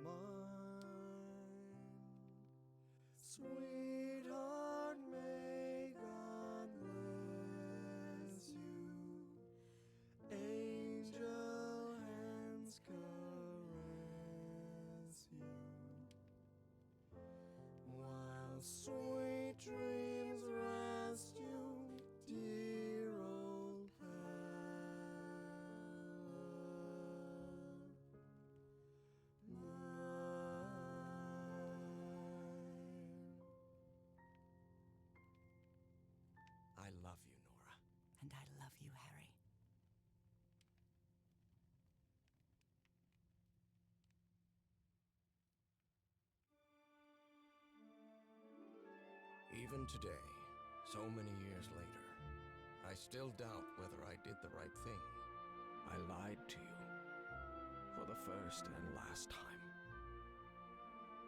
mine. Sweetheart, may God bless you. Angel hands caress you, while sweet dreams rest you, dear old pal of mine. I love you, Nora. And I love you, Harry. Even today, so many years later, I still doubt whether I did the right thing. I lied to you for the first and last time.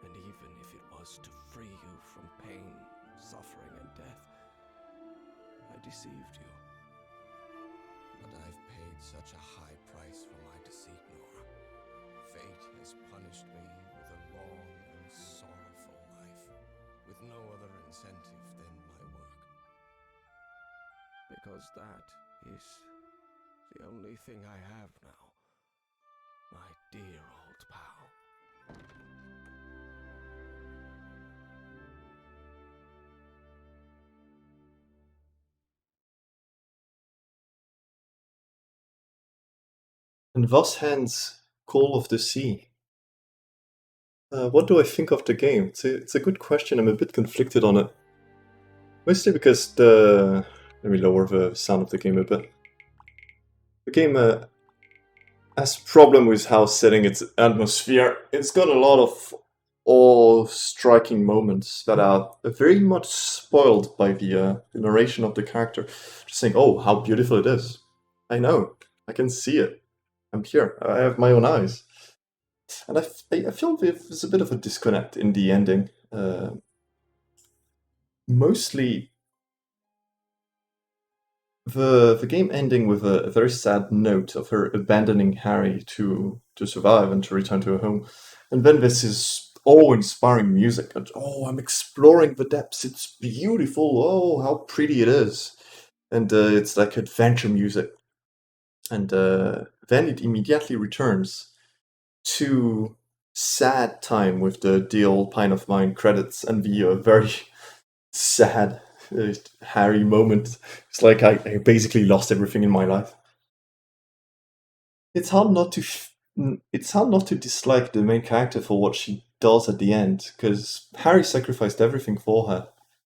And even if it was to free you from pain, suffering, and death, I deceived you. But I've paid such a high price for my deceit, Nora. Fate has punished me with a long and sorrowful life. because that is the only thing I have now. My dear old pal. And Voss Hand's Call of the Sea. What do I think of the game? It's a good question. I'm a bit conflicted on it. Mostly because the... Let me lower the sound of the game a bit. The game has problem with how setting its atmosphere. It's got a lot of awe-striking moments that are very much spoiled by the narration of the character. Just saying, oh, how beautiful it is. I know. I can see it. I'm here. I have my own eyes. And I feel there's a bit of a disconnect in the ending. Mostly the game ending with a very sad note of her abandoning Harry to survive and to return to her home. And then this is awe-inspiring music. And, oh, I'm exploring the depths. It's beautiful. Oh, how pretty it is. And it's like adventure music. And then it immediately returns to sad time with the Dear Old Pine of Mine credits and the very sad Harry moment. It's like I basically lost everything in my life. It's hard not to dislike the main character for what she does at the end, because Harry sacrificed everything for her,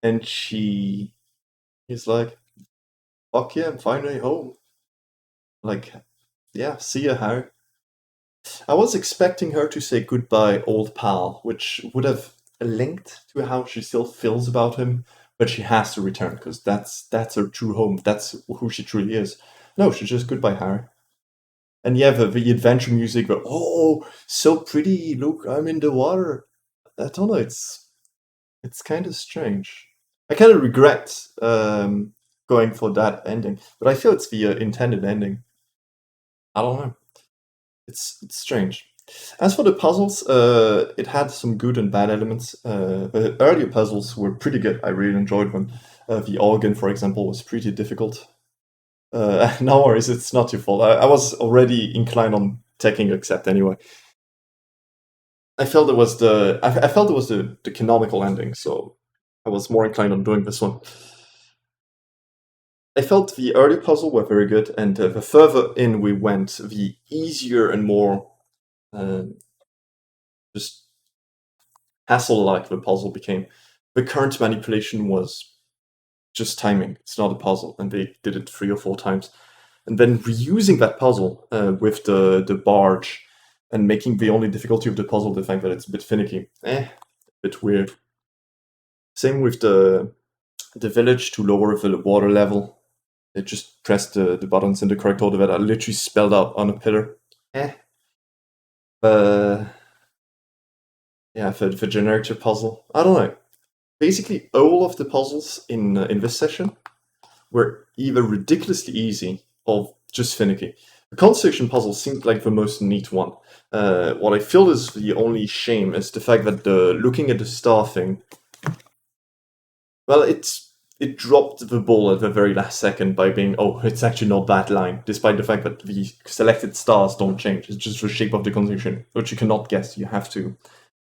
and she is like, "Fuck yeah, I'm finally home." Like, yeah, see ya, Harry. I was expecting her to say goodbye, old pal, which would have linked to how she still feels about him, but she has to return because that's her true home. That's who she truly is. No, she's just goodbye, Harry. And yeah, the adventure music, but oh, so pretty! Look, I'm in the water. I don't know. It's kind of strange. I kind of regret going for that ending, but I feel it's the intended ending. I don't know. It's strange. As for the puzzles, it had some good and bad elements. The earlier puzzles were pretty good. I really enjoyed them. The organ, for example, was pretty difficult. No worries, it's not your fault. I was already inclined on taking accept anyway. I felt it was the canonical ending, so I was more inclined on doing this one. I felt the early puzzle were very good, and the further in we went, the easier and more just hassle-like the puzzle became. The current manipulation was just timing. It's not a puzzle, and they did it 3 or 4 times. And then reusing that puzzle with the barge and making the only difficulty of the puzzle the fact that it's a bit finicky. A bit weird. Same with the village to lower the water level. They just pressed the buttons in the correct order that are literally spelled out on a pillar. Yeah, the generator puzzle. I don't know. Basically, all of the puzzles in this session were either ridiculously easy or just finicky. The construction puzzle seemed like the most neat one. What I feel is the only shame is the fact that looking at the star thing, well, it dropped the ball at the very last second by being, oh, it's actually not that line, despite the fact that the selected stars don't change. It's just the shape of the construction, which you cannot guess. You have to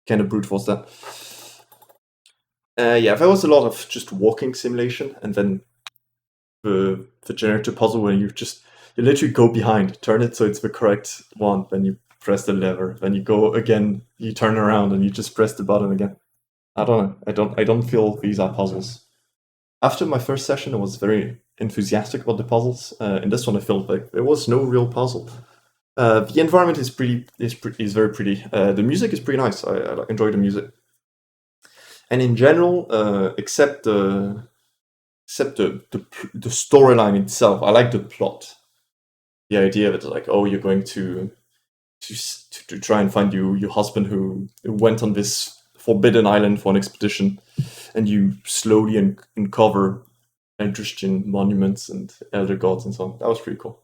kind of brute force that. Yeah, there was a lot of just walking simulation, and then the generator puzzle where you literally go behind, turn it so it's the correct one, then you press the lever, then you go again, you turn around, and you just press the button again. I don't know. I don't feel these are puzzles. After my first session, I was very enthusiastic about the puzzles. In this one, I felt like there was no real puzzle. The environment is very pretty. The music is pretty nice. I enjoy the music. And in general, except the storyline itself, I like the plot. The idea that like, oh, you're going to try and find your husband who went on this forbidden island for an expedition, and you slowly uncover Etruscan monuments and elder gods and so on. That was pretty cool.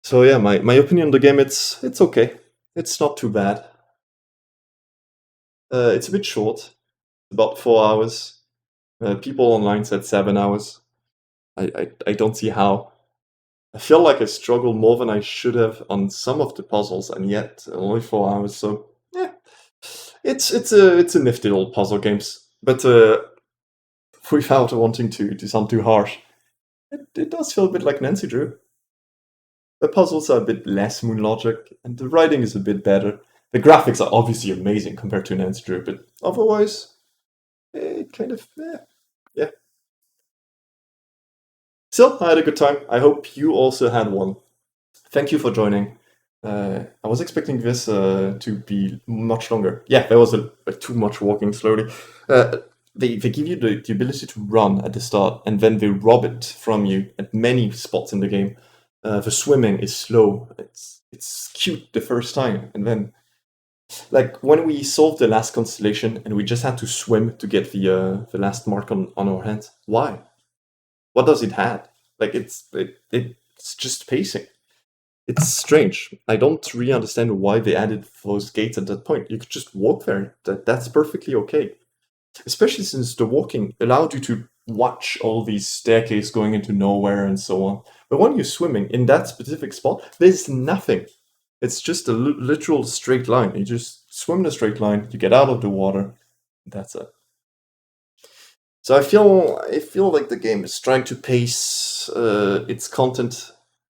So yeah, my opinion on the game, it's okay. It's not too bad. It's a bit short, about 4 hours. People online said 7 hours. I don't see how. I feel like I struggled more than I should have on some of the puzzles, and yet only 4 hours. So yeah, it's a nifty little puzzle games, but without wanting to sound too harsh, it does feel a bit like Nancy Drew. The puzzles are a bit less Moon Logic, and the writing is a bit better. The graphics are obviously amazing compared to Nancy Drew, but otherwise, kind of yeah. Still, I had a good time. I hope you also had one. Thank you for joining. I was expecting this to be much longer. Yeah, there was too much walking slowly. They give you the ability to run at the start, and then they rob it from you at many spots in the game. The swimming is slow. It's cute the first time, and then like when we solved the last constellation and we just had to swim to get the last mark on our hands. Why? What does it have? Like it's just pacing. It's strange. I don't really understand why they added those gates at that point. You could just walk there. That's perfectly okay. Especially since the walking allowed you to watch all these staircases going into nowhere and so on. But when you're swimming in that specific spot, there's nothing. It's just a literal straight line. You just swim in a straight line, you get out of the water, that's it. So I feel like the game is trying to pace its content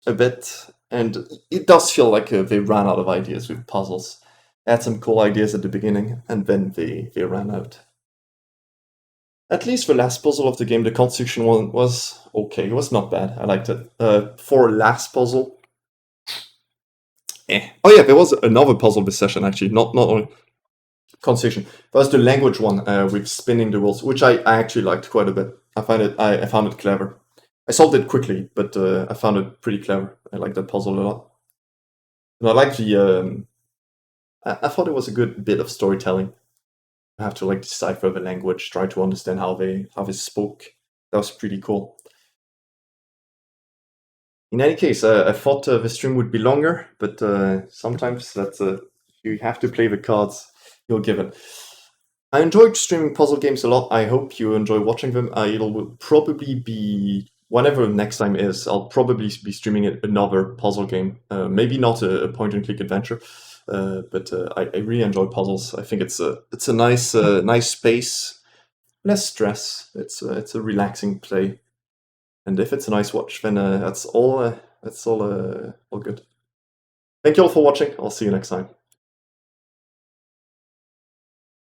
a bit, and it does feel like they ran out of ideas with puzzles. They had some cool ideas at the beginning, and then they ran out. At least the last puzzle of the game, the construction one, was okay. It was not bad. I liked it. For last puzzle, Oh yeah, there was another puzzle this session actually. Not only construction. That was the language one with spinning the wheels, which I actually liked quite a bit. I found it clever. I solved it quickly, but I found it pretty clever. I like that puzzle a lot. And I like the. I thought it was a good bit of storytelling. I have to like decipher the language, try to understand how they spoke. That was pretty cool. In any case, I thought the stream would be longer, but sometimes that's you have to play the cards you're given. I enjoyed streaming puzzle games a lot. I hope you enjoy watching them. It'll probably be whenever next time is. I'll probably be streaming another puzzle game. Maybe not a point-and-click adventure, but I really enjoy puzzles. I think it's a nice space, less stress. It's a relaxing play, and if it's a nice watch, then that's all good. Thank you all for watching. I'll see you next time.